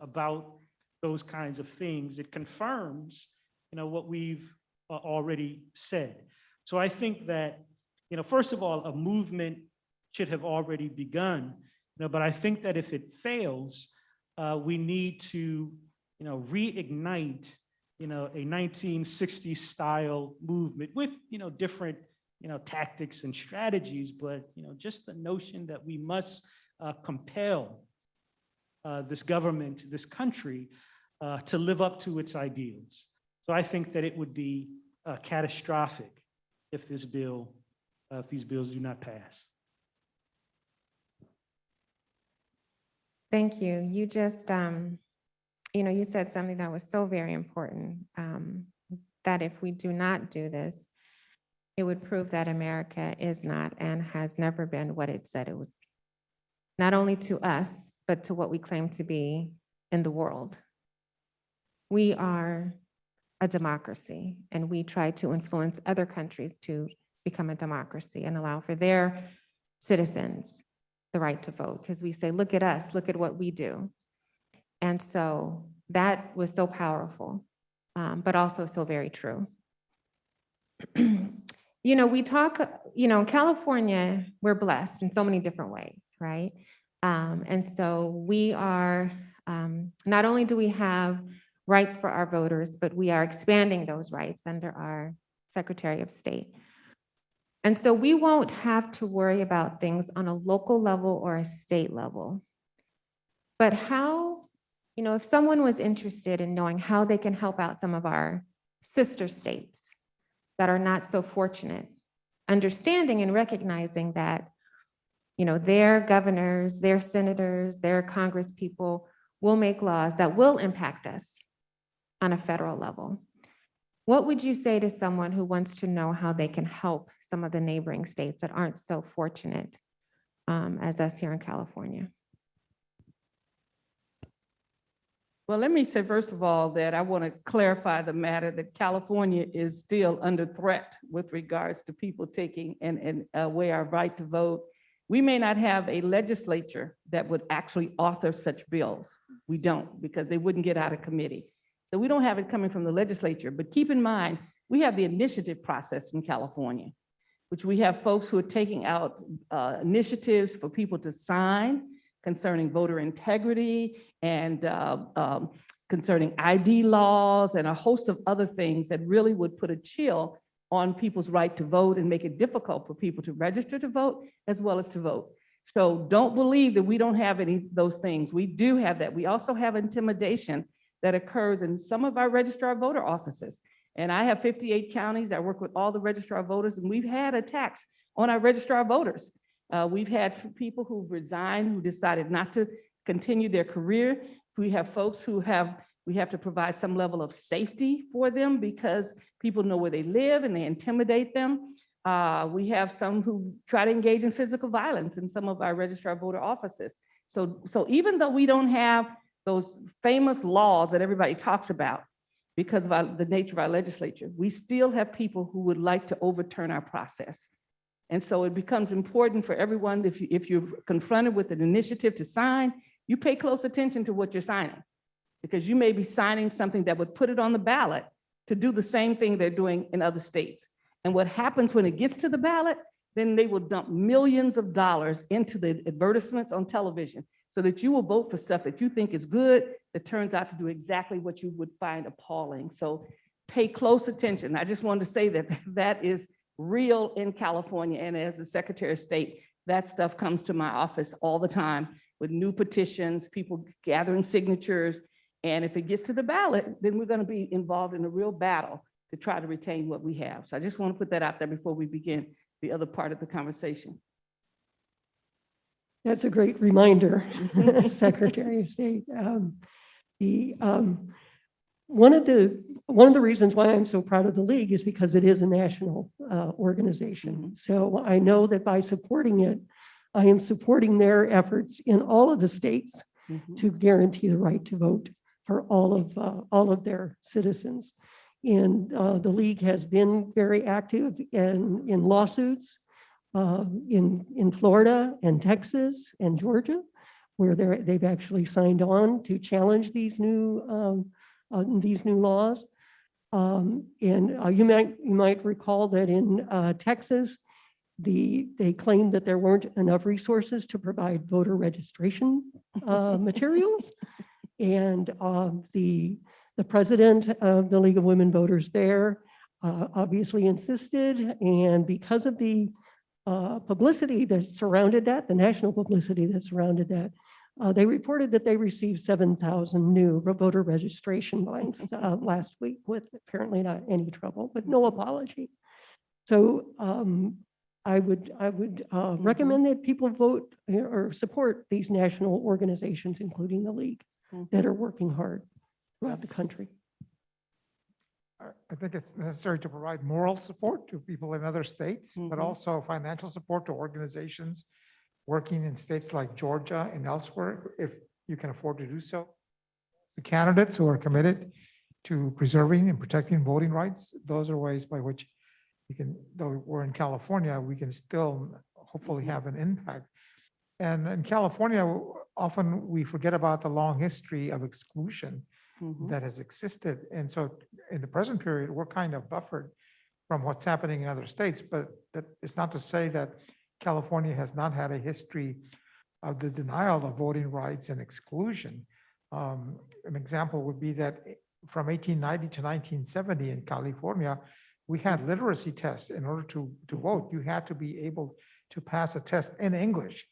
about those kinds of things, it confirms, what we've already said. So I think that, first of all, a movement should have already begun, but I think that if it fails, we need to, reignite, a 1960s style movement with, different, tactics and strategies, but, just the notion that we must compel this government, this country, to live up to its ideals. So I think that it would be catastrophic if these bills do not pass. Thank you. You just, you said something that was so very important, that if we do not do this, it would prove that America is not and has never been what it said it was, not only to us, but to what we claim to be in the world. We are a democracy, and we try to influence other countries to become a democracy and allow for their citizens the right to vote, because we say, look at us, look at what we do. And so that was so powerful, but also so very true. We talk, California, we're blessed in so many different ways, right? And so we are, not only do we have rights for our voters, but we are expanding those rights under our Secretary of State. And so we won't have to worry about things on a local level or a state level. But how, if someone was interested in knowing how they can help out some of our sister states that are not so fortunate, understanding and recognizing that, their governors, their senators, their congresspeople will make laws that will impact us on a federal level. What would you say to someone who wants to know how they can help some of the neighboring states that aren't so fortunate as us here in California? Well, let me say, first of all, that I want to clarify the matter that California is still under threat with regards to people taking away our right to vote. We may not have a legislature that would actually author such bills. We don't, because they wouldn't get out of committee. So we don't have it coming from the legislature, but keep in mind, we have the initiative process in California, which we have folks who are taking out initiatives for people to sign concerning voter integrity and concerning ID laws and a host of other things that really would put a chill on people's right to vote and make it difficult for people to register to vote as well as to vote. So don't believe that we don't have any of those things. We do have that. We also have intimidation that occurs in some of our registrar voter offices. And I have 58 counties. I work with all the registrar voters, and we've had attacks on our registrar voters. We've had people who resigned, who decided not to continue their career. We have folks who we have to provide some level of safety for them because people know where they live and they intimidate them. We have some who try to engage in physical violence in some of our registrar voter offices. So even though we don't have those famous laws that everybody talks about because of the nature of our legislature, we still have people who would like to overturn our process. And so it becomes important for everyone, if you're confronted with an initiative to sign, you pay close attention to what you're signing, because you may be signing something that would put it on the ballot to do the same thing they're doing in other states. And what happens when it gets to the ballot, then they will dump millions of dollars into the advertisements on television so that you will vote for stuff that you think is good that turns out to do exactly what you would find appalling. So pay close attention. I just wanted to say that that is real in California. And as the Secretary of State, that stuff comes to my office all the time with new petitions, people gathering signatures. And if it gets to the ballot, then we're going to be involved in a real battle to try to retain what we have. So I just want to put that out there before we begin the other part of the conversation. That's a great reminder, Secretary of State. One of the reasons why I'm so proud of the League is because it is a national organization. So I know that by supporting it, I am supporting their efforts in all of the states to guarantee the right to vote for all of their citizens. And the League has been very active in lawsuits in Florida and Texas and Georgia, where they've actually signed on to challenge these new laws. And you might recall that in Texas, they claimed that there weren't enough resources to provide voter registration materials. And the president of the League of Women Voters there obviously insisted, and because of the publicity that surrounded that, the national publicity that surrounded that, they reported that they received 7,000 new voter registration blanks last week with apparently not any trouble, but no apology. So I would recommend that people vote or support these national organizations, including the League, that are working hard throughout the country. I think it's necessary to provide moral support to people in other states, but also financial support to organizations working in states like Georgia and elsewhere, if you can afford to do so. The candidates who are committed to preserving and protecting voting rights, those are ways by which we can, though we're in California, we can still hopefully have an impact. And in California, often we forget about the long history of exclusion that has existed. And so in the present period, we're kind of buffered from what's happening in other states, but that is not to say that California has not had a history of the denial of voting rights and exclusion. An example would be that from 1890 to 1970 in California, we had literacy tests. In order to vote, you had to be able to pass a test in English.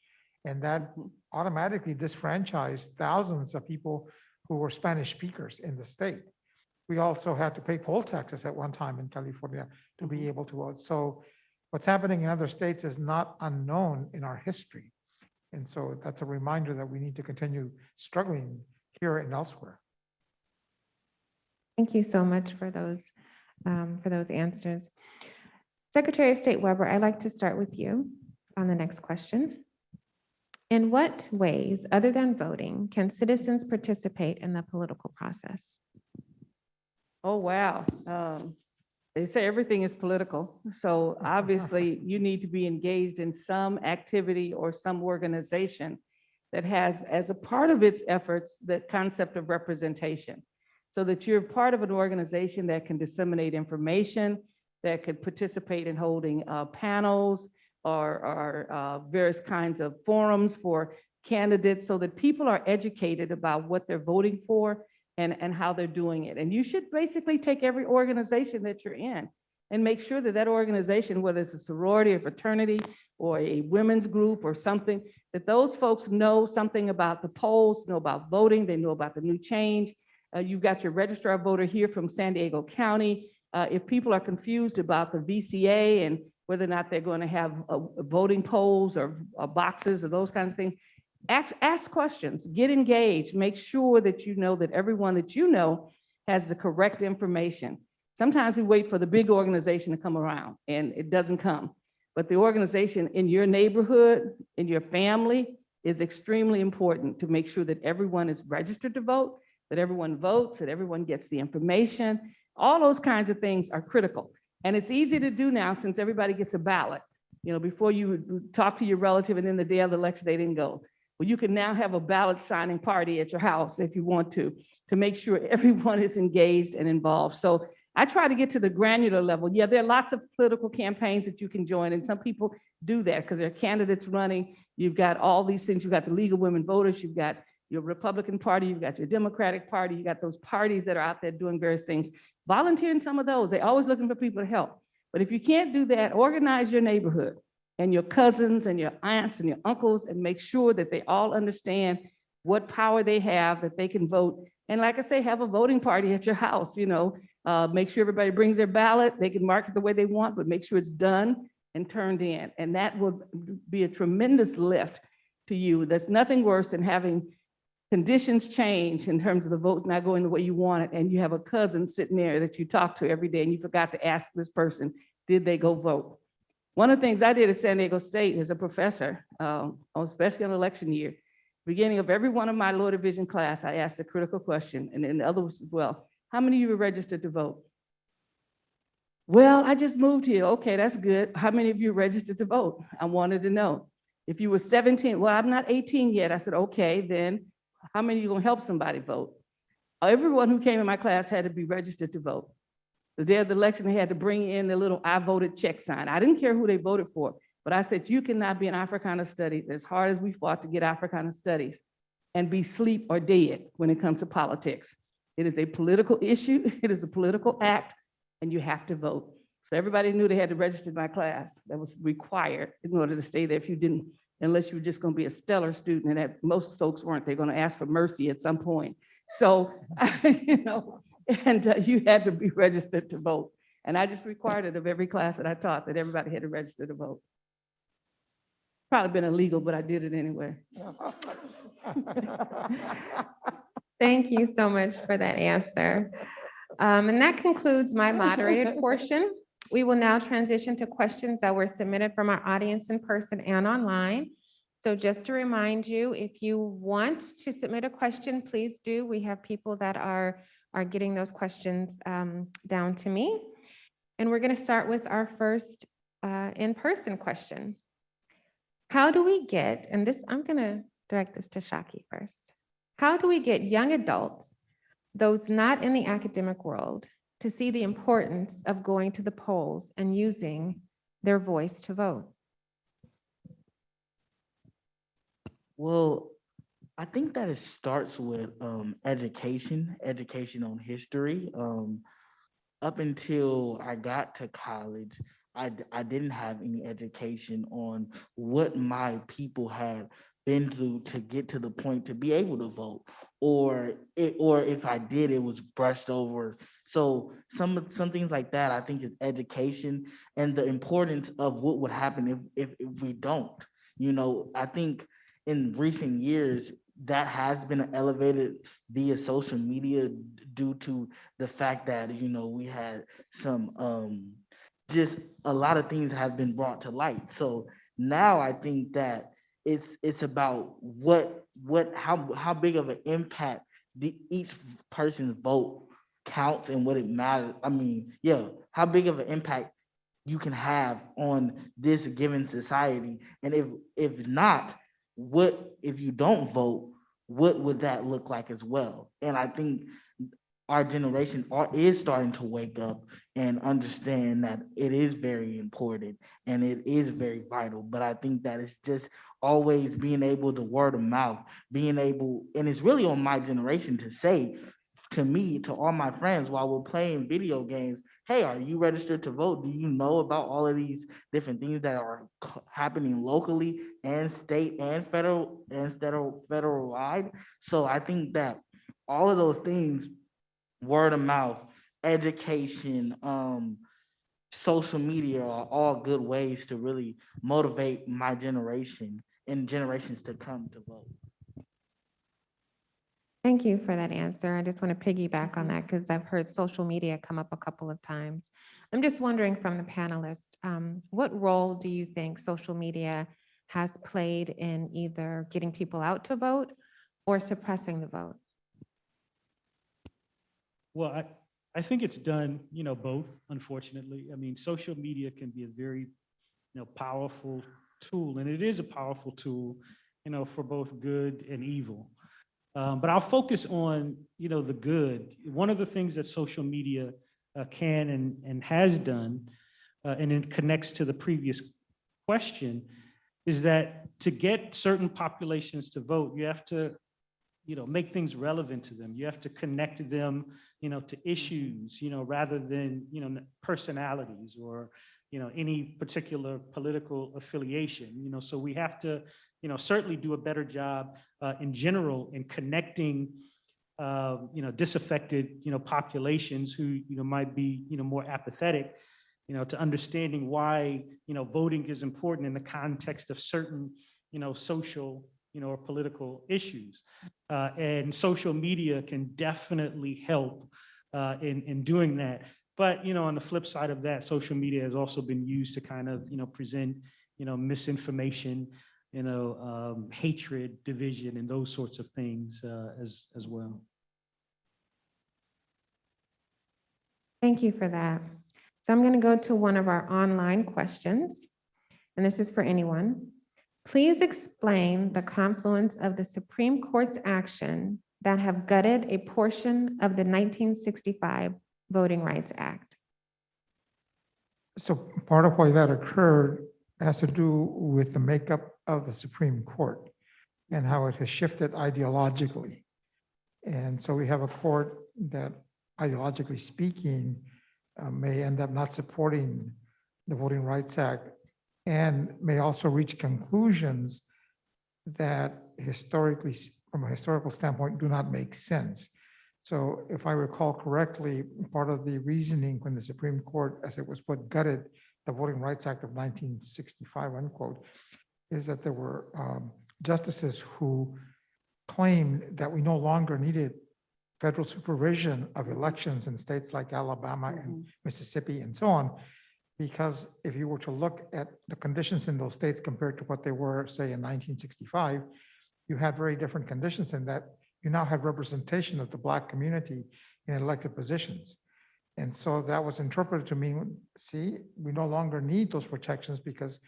And that automatically disfranchised thousands of people who were Spanish speakers in the state. We also had to pay poll taxes at one time in California to be able to vote. So what's happening in other states is not unknown in our history. And so that's a reminder that we need to continue struggling here and elsewhere. Thank you so much for those answers. Secretary of State Weber, I'd like to start with you on the next question. In what ways, other than voting, can citizens participate in the political process? Oh, wow. They say everything is political. So obviously you need to be engaged in some activity or some organization that has as a part of its efforts, the concept of representation. So that you're part of an organization that can disseminate information, that could participate in holding panels or various kinds of forums for candidates so that people are educated about what they're voting for and how they're doing it. And you should basically take every organization that you're in and make sure that that organization, whether it's a sorority, a fraternity, or a women's group or something, that those folks know something about the polls, know about voting, they know about the new change. You've got your registrar voter here from San Diego County. If people are confused about the VCA and whether or not they're going to have voting polls or boxes or those kinds of things, ask questions, get engaged, make sure that you know that everyone that you know has the correct information. Sometimes we wait for the big organization to come around and it doesn't come. But the organization in your neighborhood, in your family, is extremely important to make sure that everyone is registered to vote, that everyone votes, that everyone gets the information. All those kinds of things are critical. And it's easy to do now since everybody gets a ballot. You know, before you would talk to your relative and then the day of the election, they didn't go. Well, you can now have a ballot signing party at your house if you want to make sure everyone is engaged and involved. So I try to get to the granular level. Yeah, there are lots of political campaigns that you can join, and some people do that because there are candidates running. You've got all these things. You've got the League of Women Voters. You've got your Republican Party. You've got your Democratic Party. You got those parties that are out there doing various things. Volunteer in some of those. They're always looking for people to help. But if you can't do that, organize your neighborhood and your cousins and your aunts and your uncles and make sure that they all understand what power they have, that they can vote. And like I say, have a voting party at your house, you know, make sure everybody brings their ballot. They can mark it the way they want, but make sure it's done and turned in. And that will be a tremendous lift to you. There's nothing worse than having conditions change in terms of the vote not going the way you want it, and you have a cousin sitting there that you talk to every day and you forgot to ask this person, did they go vote? One of the things I did at San Diego State as a professor, especially on election year, beginning of every one of my lower division class, I asked a critical question, and then the others as well. How many of you were registered to vote? Well, I just moved here. Okay, that's good. How many of you registered to vote? I wanted to know. If you were 17, well, I'm not 18 yet. I said, okay, then how many of you gonna help somebody vote? Everyone who came in my class had to be registered to vote. The day of the election, they had to bring in the little I voted check sign. I didn't care who they voted for, but I said, you cannot be in Africana studies, as hard as we fought to get Africana studies, and be sleep or dead when it comes to politics. It is a political issue, it is a political act, and you have to vote. So everybody knew they had to register in my class. That was required in order to stay there. If you didn't, unless you were just gonna be a stellar student, and that most folks weren't, they're gonna ask for mercy at some point. So, you know, and you had to be registered to vote. And I just required it of every class that I taught, that everybody had to register to vote. Probably been illegal, but I did it anyway. Thank you so much for that answer. And that concludes my moderated portion. We will now transition to questions that were submitted from our audience in person and online. So just to remind you, if you want to submit a question, please do. We have people that are getting those questions down to me. And we're going to start with our first in-person question. How do we get, and this, I'm going to direct this to Shaki first. How do we get young adults, those not in the academic world, to see the importance of going to the polls and using their voice to vote? Well, I think that it starts with education on history. Up until I got to college, I didn't have any education on what my people had been through to get to the point to be able to vote, or if I did, it was brushed over. So some things like that, I think, is education and the importance of what would happen if we don't. You know, I think in recent years that has been elevated via social media due to the fact that, you know, we had some just a lot of things have been brought to light. So now I think that it's about how big of an impact each person's vote counts and what it matters. I mean, yeah, how big of an impact you can have on this given society. And if not, what if you don't vote, what would that look like as well? And I think our generation is starting to wake up and understand that it is very important and it is very vital. But I think that it's just always being able to word of mouth, being able, and it's really on my generation to say to me, to all my friends while we're playing video games, hey, are you registered to vote? Do you know about all of these different things that are happening locally and state and federal wide? So I think that all of those things, word of mouth, education, social media are all good ways to really motivate my generation and generations to come to vote. Thank you for that answer. I just want to piggyback on that because I've heard social media come up a couple of times. I'm just wondering from the panelists, what role do you think social media has played in either getting people out to vote or suppressing the vote? Well, I think it's done, both, unfortunately. I mean, social media can be a very, powerful tool, and it is a powerful tool, for both good and evil. But I'll focus on, the good. One of the things that social media can and has done, and it connects to the previous question, is that to get certain populations to vote, you have to, make things relevant to them. You have to connect them, to issues, rather than, personalities or, any particular political affiliation, so we have to, certainly do a better job in general in connecting, disaffected, populations who, might be, more apathetic, to understanding why, voting is important in the context of certain, social, or political issues. And social media can definitely help in doing that. But, on the flip side of that, social media has also been used to kind of, present, misinformation, hatred, division, and those sorts of things as well. Thank you for that. So I'm going to go to one of our online questions, and this is for anyone. Please explain the confluence of the Supreme Court's action that have gutted a portion of the 1965 Voting Rights Act. So part of why that occurred has to do with the makeup of the Supreme Court and how it has shifted ideologically. And so we have a court that, ideologically speaking, may end up not supporting the Voting Rights Act and may also reach conclusions that historically, from a historical standpoint, do not make sense. So if I recall correctly, part of the reasoning when the Supreme Court, as it was put, gutted the Voting Rights Act of 1965, unquote, is that there were justices who claimed that we no longer needed federal supervision of elections in states like Alabama and Mississippi and so on, because if you were to look at the conditions in those states compared to what they were, say, in 1965, you had very different conditions in that you now had representation of the Black community in elected positions. And so that was interpreted to mean, see, we no longer need those protections because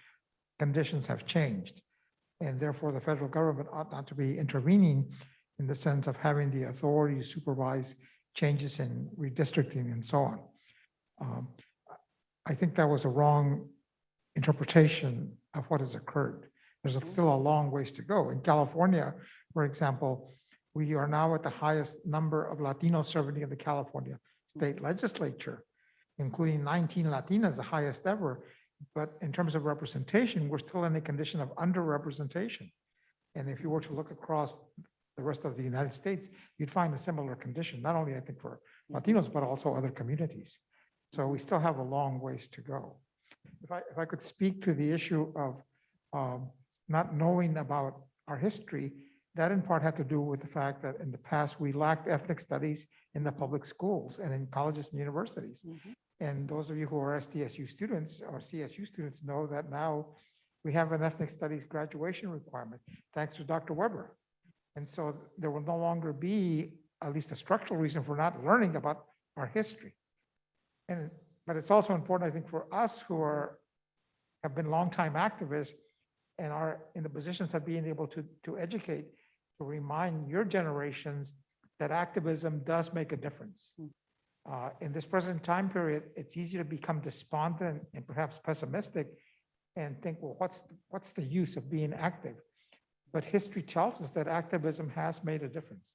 conditions have changed. And therefore, the federal government ought not to be intervening in the sense of having the authority to supervise changes in redistricting and so on. I think that was a wrong interpretation of what has occurred. There's still a long ways to go. In California, for example, we are now at the highest number of Latinos serving in the California state legislature, including 19 Latinas, the highest ever. But in terms of representation, we're still in a condition of underrepresentation. And if you were to look across the rest of the United States, you'd find a similar condition, not only I think for Latinos, but also other communities. So we still have a long ways to go. If I could speak to the issue of not knowing about our history, that in part had to do with the fact that in the past, we lacked ethnic studies in the public schools and in colleges and universities. And those of you who are SDSU students or CSU students know that now we have an ethnic studies graduation requirement, thanks to Dr. Weber. And so there will no longer be at least a structural reason for not learning about our history. But it's also important, I think, for us who have been longtime activists and are in the positions of being able to educate, to remind your generations that activism does make a difference. In this present time period, it's easy to become despondent and perhaps pessimistic and think, well, what's the use of being active? But history tells us that activism has made a difference.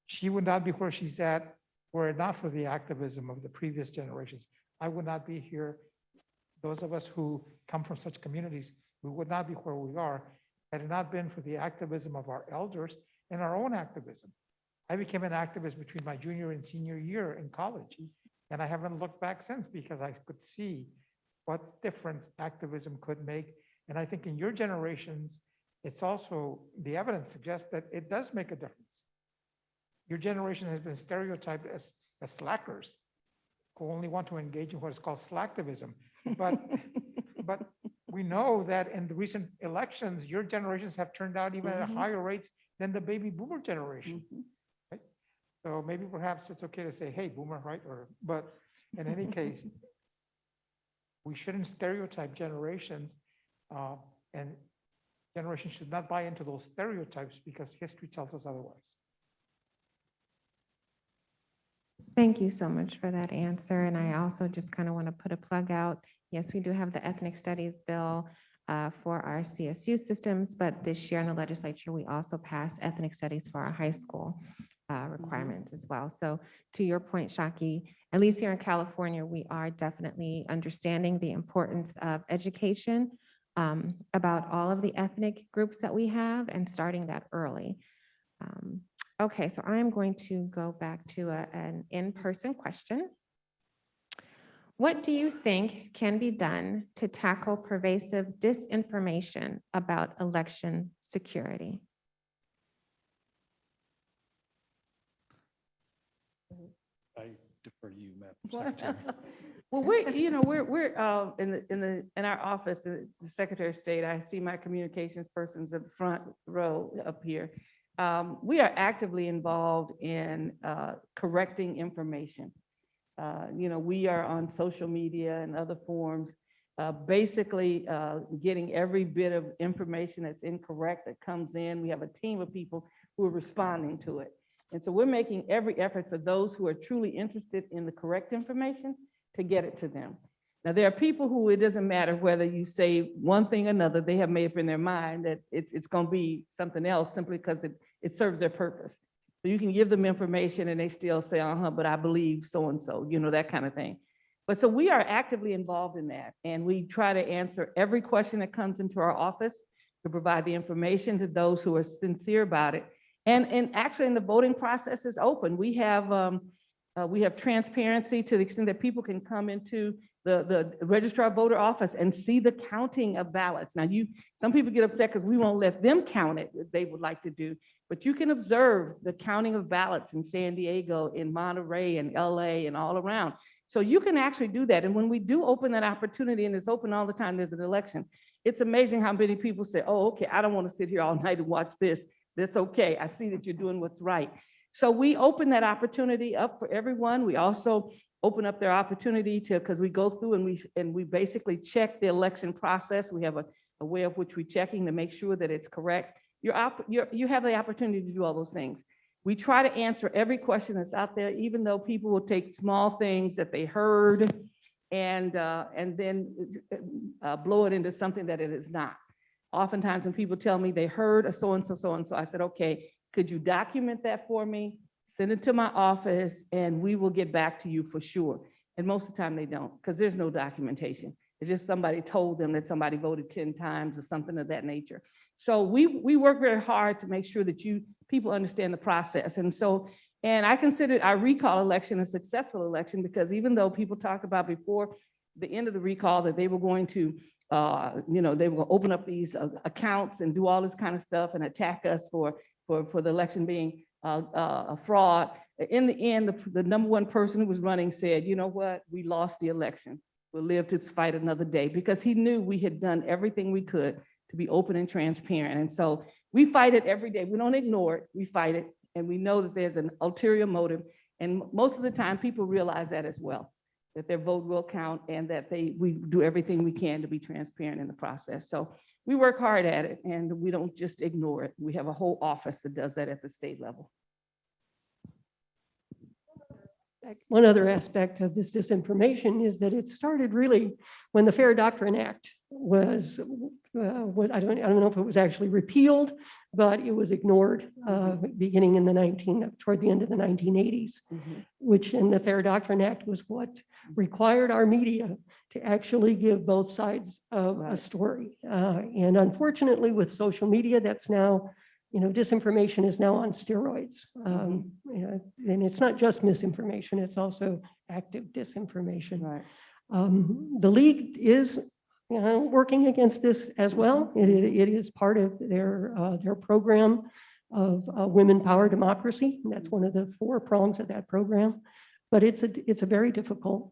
She would not be where she's at were it not for the activism of the previous generations. I would not be here. Those of us who come from such communities, we would not be where we are had it not been for the activism of our elders and our own activism. I became an activist between my junior and senior year in college, and I haven't looked back since because I could see what difference activism could make. And I think in your generations, it's also, the evidence suggests that it does make a difference. Your generation has been stereotyped as slackers who only want to engage in what is called slacktivism. But we know that in the recent elections, your generations have turned out even at higher rates than the baby boomer generation. Right? So maybe perhaps it's okay to say, hey, boomer, right? But in any case, we shouldn't stereotype generations, and generations should not buy into those stereotypes because history tells us otherwise. Thank you so much for that answer. And I also just kind of want to put a plug out. Yes, we do have the ethnic studies bill for our CSU systems, but this year in the legislature, we also passed ethnic studies for our high school requirements as well. So to your point, Shaki, at least here in California, we are definitely understanding the importance of education about all of the ethnic groups that we have and starting that early. Okay, so I'm going to go back to an in-person question. What do you think can be done to tackle pervasive disinformation about election security? I defer to you, Madam Secretary. Well, we're in our office, the Secretary of State, I see my communications persons at the front row up here. We are actively involved in correcting information. We are on social media and other forums, basically getting every bit of information that's incorrect that comes in. We have a team of people who are responding to it. And so we're making every effort for those who are truly interested in the correct information to get it to them. Now, there are people who it doesn't matter whether you say one thing or another, they have made up in their mind that it's going to be something else simply because it serves their purpose. So you can give them information and they still say, but I believe so-and-so, that kind of thing. But so we are actively involved in that. And we try to answer every question that comes into our office to provide the information to those who are sincere about it. And actually, in the voting process is open. We have transparency to the extent that people can come into the registrar voter office and see the counting of ballots. Now, some people get upset because we won't let them count it if they would like to do, but you can observe the counting of ballots in San Diego, in Monterey, and LA, and all around. So you can actually do that. And when we do open that opportunity, and it's open all the time, there's an election, it's amazing how many people say, oh, okay, I don't want to sit here all night and watch this. That's okay. I see that you're doing what's right. So we open that opportunity up for everyone. We also open up their opportunity because we go through and we basically check the election process. We have a way of which we're checking to make sure that it's correct. You have the opportunity to do all those things. We try to answer every question that's out there, even though people will take small things that they heard and then blow it into something that it is not. Oftentimes when people tell me they heard a so-and-so, so-and-so, I said, okay, could you document that for me? Send it to my office and we will get back to you for sure. And most of the time they don't, because there's no documentation. It's just somebody told them that somebody voted 10 times or something of that nature. So we work very hard to make sure that people understand the process. And I consider our recall election a successful election because even though people talked about before the end of the recall that they were going to they were going to open up these accounts and do all this kind of stuff and attack us for the election being a fraud. In the end, the number one person who was running said, you know what, we lost the election. We'll live to fight another day, because he knew we had done everything we could to be open and transparent. And so we fight it every day. We don't ignore it, we fight it. And we know that there's an ulterior motive. And most of the time people realize that as well, that their vote will count and that we do everything we can to be transparent in the process. So we work hard at it and we don't just ignore it. We have a whole office that does that at the state level. One other aspect of this disinformation is that it started really when the Fair Doctrine Act was, I don't know if it was actually repealed, but it was ignored beginning in toward the end of the 1980s, which in the Fair Doctrine Act was what required our media to actually give both sides of a story. And unfortunately, with social media, that's now, disinformation is now on steroids. And it's not just misinformation, it's also active disinformation. Right. The league is working against this as well. It is part of their program of women power democracy. That's one of the 4 prongs of that program. But it's a very difficult,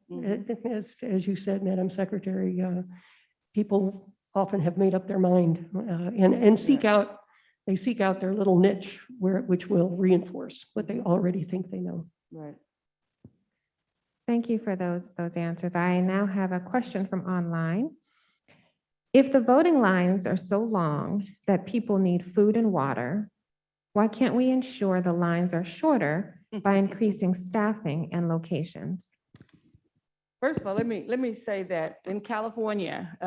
as you said, Madam Secretary, people often have made up their mind and seek out their little niche which will reinforce what they already think they know. Right. Thank you for those answers. I now have a question from online. If the voting lines are so long that people need food and water, why can't we ensure the lines are shorter by increasing staffing and locations? First of all, let me say that in California,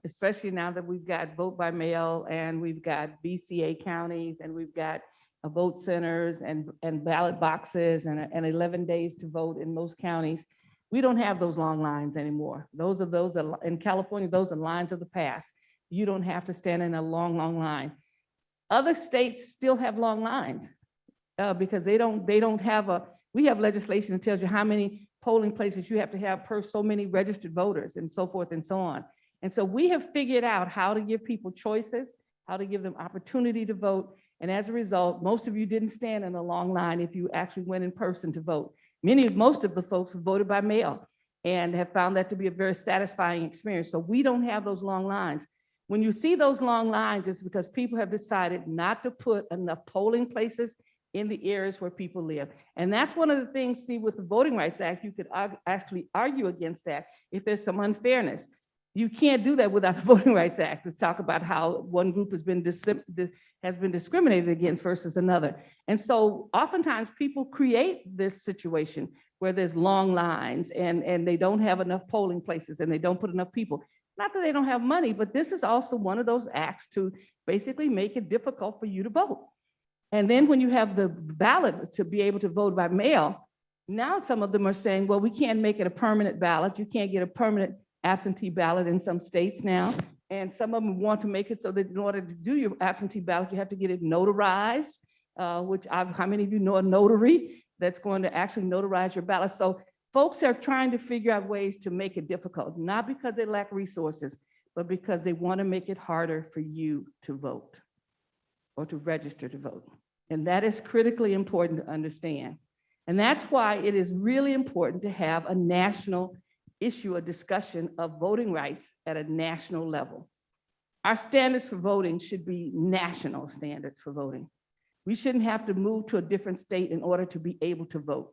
especially now that we've got vote by mail and we've got BCA counties and we've got vote centers and ballot boxes and 11 days to vote in most counties, we don't have those long lines anymore. Those are in California, those are lines of the past. You don't have to stand in a long line. Other states still have long lines because they don't have we have legislation that tells you how many polling places you have to have per so many registered voters and so forth and so on. And so we have figured out how to give people choices, how to give them opportunity to vote. And as a result, most of you didn't stand in a long line if you actually went in person to vote. Most of the folks voted by mail and have found that to be a very satisfying experience. So we don't have those long lines. When you see those long lines, it's because people have decided not to put enough polling places in the areas where people live. And that's one of the things, see, with the Voting Rights Act, you could actually argue against that if there's some unfairness. You can't do that without the Voting Rights Act to talk about how one group has been discriminated against versus another. And so oftentimes people create this situation where there's long lines and they don't have enough polling places and they don't put enough people. Not that they don't have money, but this is also one of those acts to basically make it difficult for you to vote. And then when you have the ballot to be able to vote by mail, now some of them are saying, well, we can't make it a permanent ballot. You can't get a permanent absentee ballot in some states now. And some of them want to make it so that in order to do your absentee ballot, you have to get it notarized, how many of you know a notary that's going to actually notarize your ballot? So folks are trying to figure out ways to make it difficult, not because they lack resources, but because they want to make it harder for you to vote or to register to vote. And that is critically important to understand. And that's why it is really important to have a national issue, a discussion of voting rights at a national level. Our standards for voting should be national standards for voting. We shouldn't have to move to a different state in order to be able to vote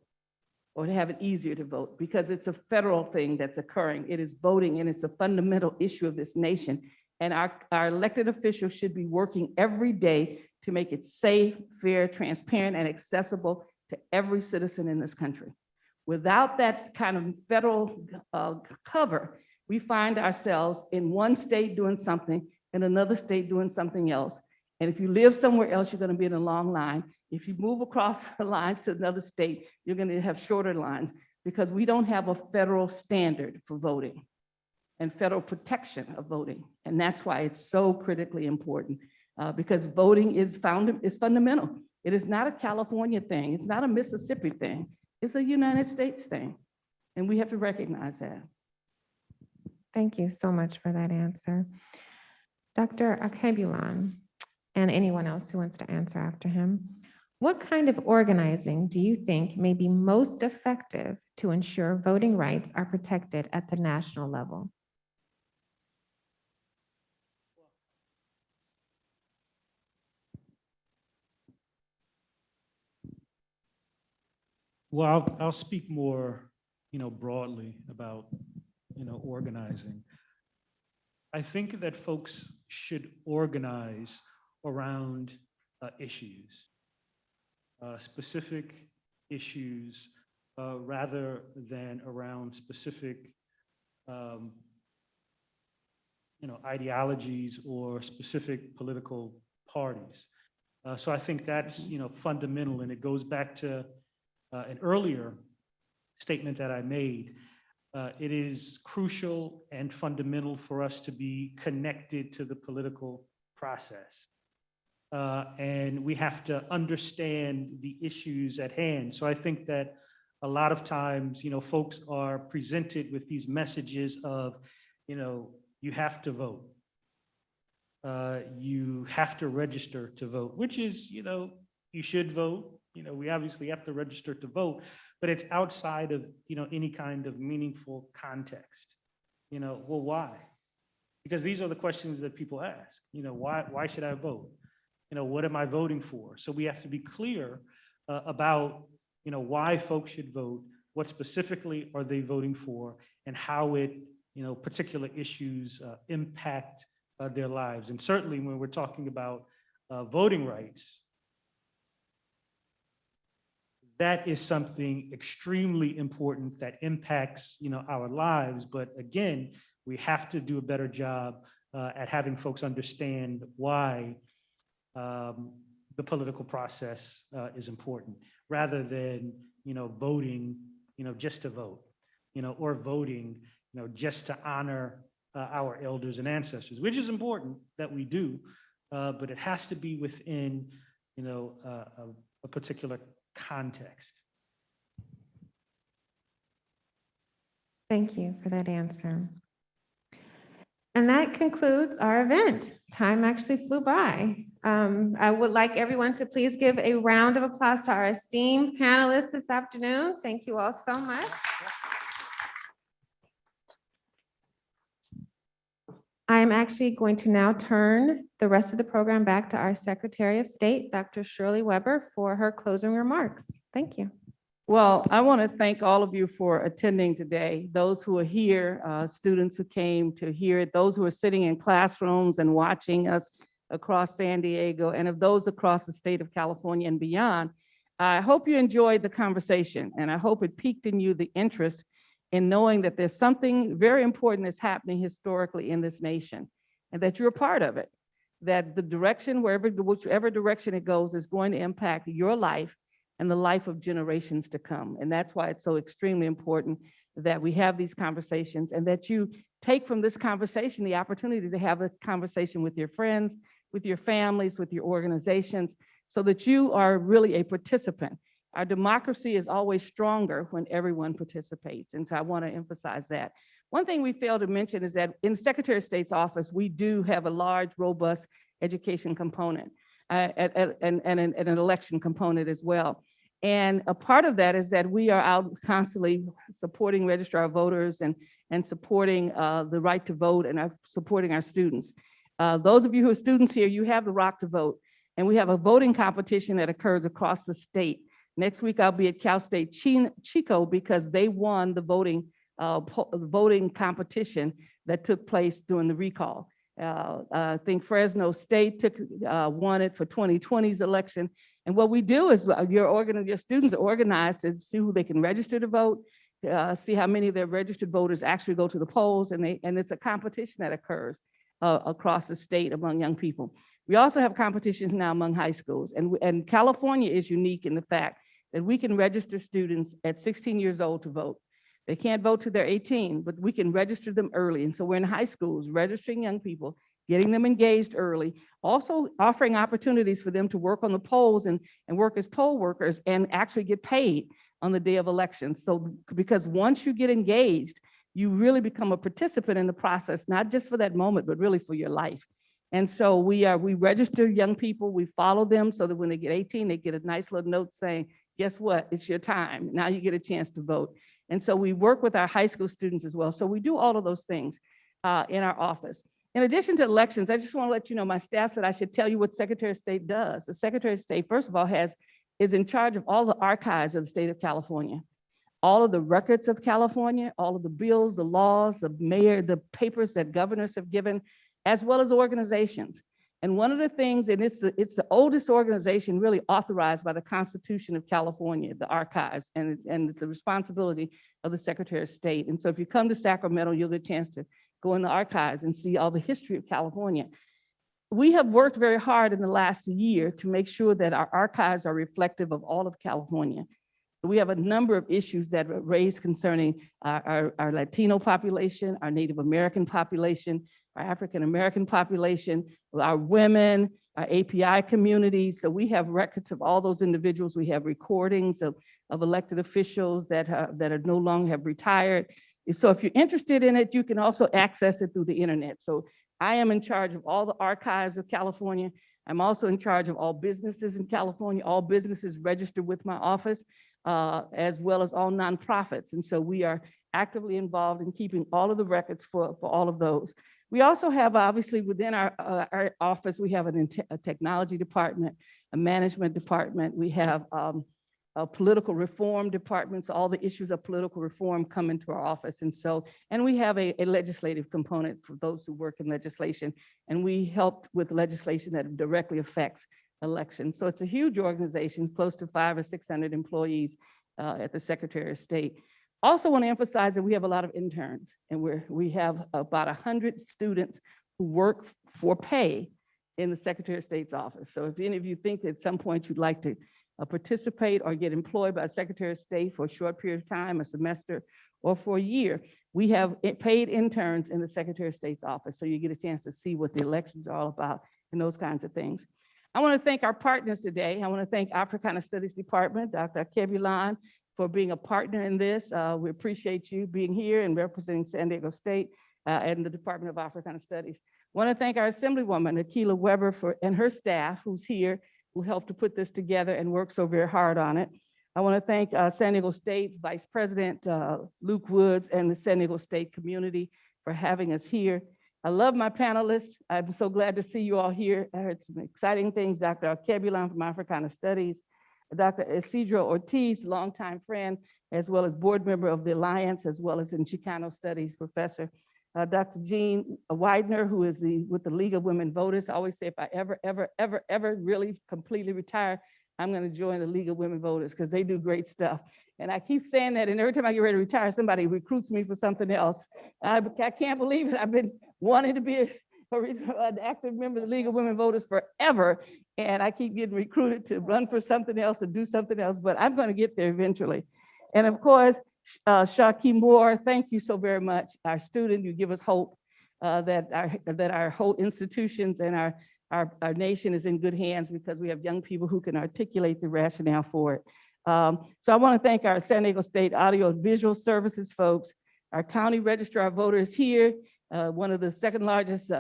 or to have it easier to vote, because it's a federal thing that's occurring. It is voting, and it's a fundamental issue of this nation. And our elected officials should be working every day to make it safe, fair, transparent, and accessible to every citizen in this country. Without that kind of federal cover, we find ourselves in one state doing something, in another state doing something else. And if you live somewhere else, you're going to be in a long line. If you move across the lines to another state, you're going to have shorter lines, because we don't have a federal standard for voting and federal protection of voting. And that's why it's so critically important, because voting is fundamental. It is not a California thing. It's not a Mississippi thing. It's a United States thing. And we have to recognize that. Thank you so much for that answer. Dr. Akilah, and anyone else who wants to answer after him, what kind of organizing do you think may be most effective to ensure voting rights are protected at the national level? Well, I'll speak more, broadly about, organizing. I think that folks should organize around issues, specific issues, rather than around specific, ideologies or specific political parties. So I think that's, fundamental, and it goes back to an earlier statement that I made. It is crucial and fundamental for us to be connected to the political process. And we have to understand the issues at hand. So I think that a lot of times, folks are presented with these messages of, you have to vote. You have to register to vote, which is, you should vote. We obviously have to register to vote, but it's outside of, any kind of meaningful context. Well, why? Because these are the questions that people ask. Why should I vote? What am I voting for? So we have to be clear about, why folks should vote, what specifically are they voting for, and how it, particular issues impact their lives. And certainly when we're talking about voting rights, that is something extremely important that impacts, our lives. But again, we have to do a better job at having folks understand why the political process is important, rather than, voting, just to vote, or voting, just to honor our elders and ancestors, which is important that we do, but it has to be within, a particular context. Thank you for that answer. And that concludes our event. Time actually flew by. I would like everyone to please give a round of applause to our esteemed panelists this afternoon. Thank you all so much. I am actually going to now turn the rest of the program back to our Secretary of State, Dr. Shirley Weber, for her closing remarks. Thank you. Well, I want to thank all of you for attending today. Those who are here, students who came to hear it, those who are sitting in classrooms and watching us across San Diego, and of those across the state of California and beyond. I hope you enjoyed the conversation, and I hope it piqued in you the interest in knowing that there's something very important that's happening historically in this nation, and that you're a part of it, that the direction, whichever direction it goes, is going to impact your life and the life of generations to come. And that's why it's so extremely important that we have these conversations, and that you take from this conversation the opportunity to have a conversation with your friends, with your families, with your organizations, so that you are really a participant. Our democracy is always stronger when everyone participates. And so I want to emphasize that. One thing we failed to mention is that in the Secretary of State's office, we do have a large, robust education component and an election component as well. And a part of that is that we are out constantly supporting registrar of voters and supporting the right to vote, and supporting our students. Those of you who are students here, you have the right to vote. And we have a voting competition that occurs across the state. Next week, I'll be at Cal State Chico because they won the voting competition that took place during the recall. I think Fresno State won it for 2020's election. And what we do is your students are organized to see who they can register to vote, see how many of their registered voters actually go to the polls, and it's a competition that occurs across the state among young people. We also have competitions now among high schools, and California is unique in the fact that we can register students at 16 years old to vote. They can't vote till they're 18, but we can register them early. And so we're in high schools registering young people, getting them engaged early, also offering opportunities for them to work on the polls and work as poll workers and actually get paid on the day of elections. So because once you get engaged, you really become a participant in the process, not just for that moment, but really for your life. And so we register young people, we follow them so that when they get 18, they get a nice little note saying, guess what, it's your time. Now you get a chance to vote. And so we work with our high school students as well. So we do all of those things in our office. In addition to elections, I just want to let you know, my staff said I should tell you what Secretary of State does. The Secretary of State, first of all, is in charge of all the archives of the state of California. All of the records of California, all of the bills, the laws, the papers that governors have given, as well as organizations. And one of the things, and it's the oldest organization really authorized by the Constitution of California, the archives, and it's the responsibility of the Secretary of State. And so if you come to Sacramento, you'll get a chance to go in the archives and see all the history of California. We have worked very hard in the last year to make sure that our archives are reflective of all of California. So we have a number of issues that are raised concerning our Latino population, our Native American population, our African American population, our women, our API communities. So we have records of all those individuals. We have recordings of elected officials that are no longer have retired. So if you're interested in it, you can also access it through the internet. So I am in charge of all the archives of California. I'm also in charge of all businesses in California, all businesses registered with my office, as well as all nonprofits. And so we are actively involved in keeping all of the records for all of those. We also have, obviously, within our office, we have a technology department, a management department. We have a political reform department. So all the issues of political reform come into our office. And we have a legislative component for those who work in legislation. And we helped with legislation that directly affects elections. So it's a huge organization, close to 500 or 600 employees at the Secretary of State. Also want to emphasize that we have a lot of interns, and we have about 100 students who work for pay in the Secretary of State's office. So if any of you think at some point you'd like to participate or get employed by the Secretary of State for a short period of time, a semester, or for a year, we have paid interns in the Secretary of State's office. So you get a chance to see what the elections are all about and those kinds of things. I want to thank our partners today. I want to thank Africana Studies Department, Dr. Kathleen, for being a partner in this. We appreciate you being here and representing San Diego State and the Department of Africana Studies. I want to thank our Assemblywoman, Akilah Weber, and her staff who's here, who helped to put this together and work so very hard on it. I want to thank San Diego State Vice President Luke Woods and the San Diego State community for having us here. I love my panelists. I'm so glad to see you all here. I heard some exciting things. Dr. Kathleen from Africana Studies, Dr. Isidro Ortiz, longtime friend, as well as board member of the Alliance, as well as in Chicano Studies professor. Dr. Jean Widener, who is with the League of Women Voters. I always say if I ever really completely retire, I'm going to join the League of Women Voters because they do great stuff. And I keep saying that, and every time I get ready to retire, somebody recruits me for something else. I can't believe it. I've been wanting to be an active member of the League of Women Voters forever, and I keep getting recruited to run for something else or do something else, but I'm going to get there eventually. And of course, Shaquille Moore, thank you so very much. Our student, you give us hope that our whole institutions and our nation is in good hands because we have young people who can articulate the rationale for it. So I want to thank our San Diego State Audio Visual Services folks, our county registrar of voters here, one of the second largest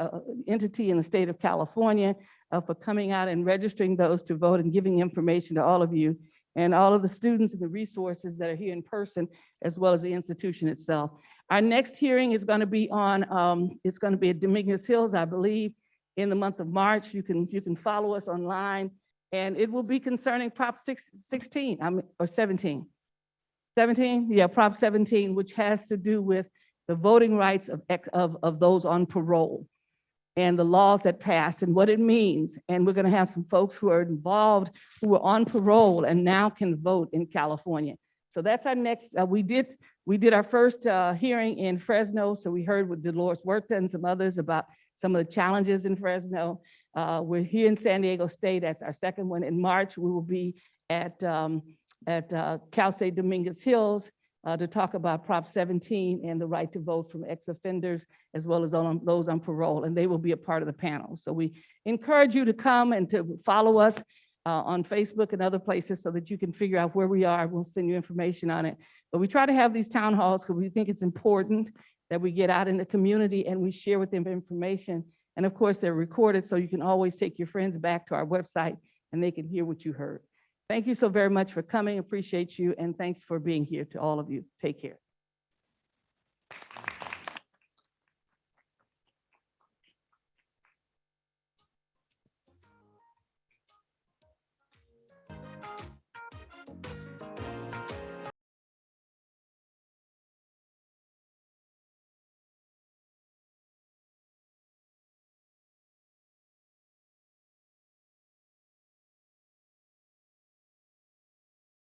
entity in the state of California, for coming out and registering those to vote and giving information to all of you, and all of the students and the resources that are here in person, as well as the institution itself. Our next hearing is going to be on, it's going to be at Dominguez Hills, I believe, in the month of March. You can follow us online, and it will be concerning Prop 16, or 17. 17, yeah, Prop 17, which has to do with the voting rights of those on parole and the laws that passed and what it means. And we're going to have some folks who are involved, who are on parole and now can vote in California. So that's our next, we did our first hearing in Fresno. So we heard with Dolores Huerta and some others about some of the challenges in Fresno. We're here in San Diego State. That's our second one. In March, we will be at Cal State Dominguez Hills to talk about Prop 17 and the right to vote from ex-offenders, as well as those on parole, and they will be a part of the panel. So we encourage you to come and to follow us on Facebook and other places so that you can figure out where we are. We'll send you information on it. But we try to have these town halls because we think it's important that we get out in the community and we share with them information. And of course, they're recorded, so you can always take your friends back to our website and they can hear what you heard. Thank you so very much for coming. Appreciate you. And thanks for being here to all of you. Take care.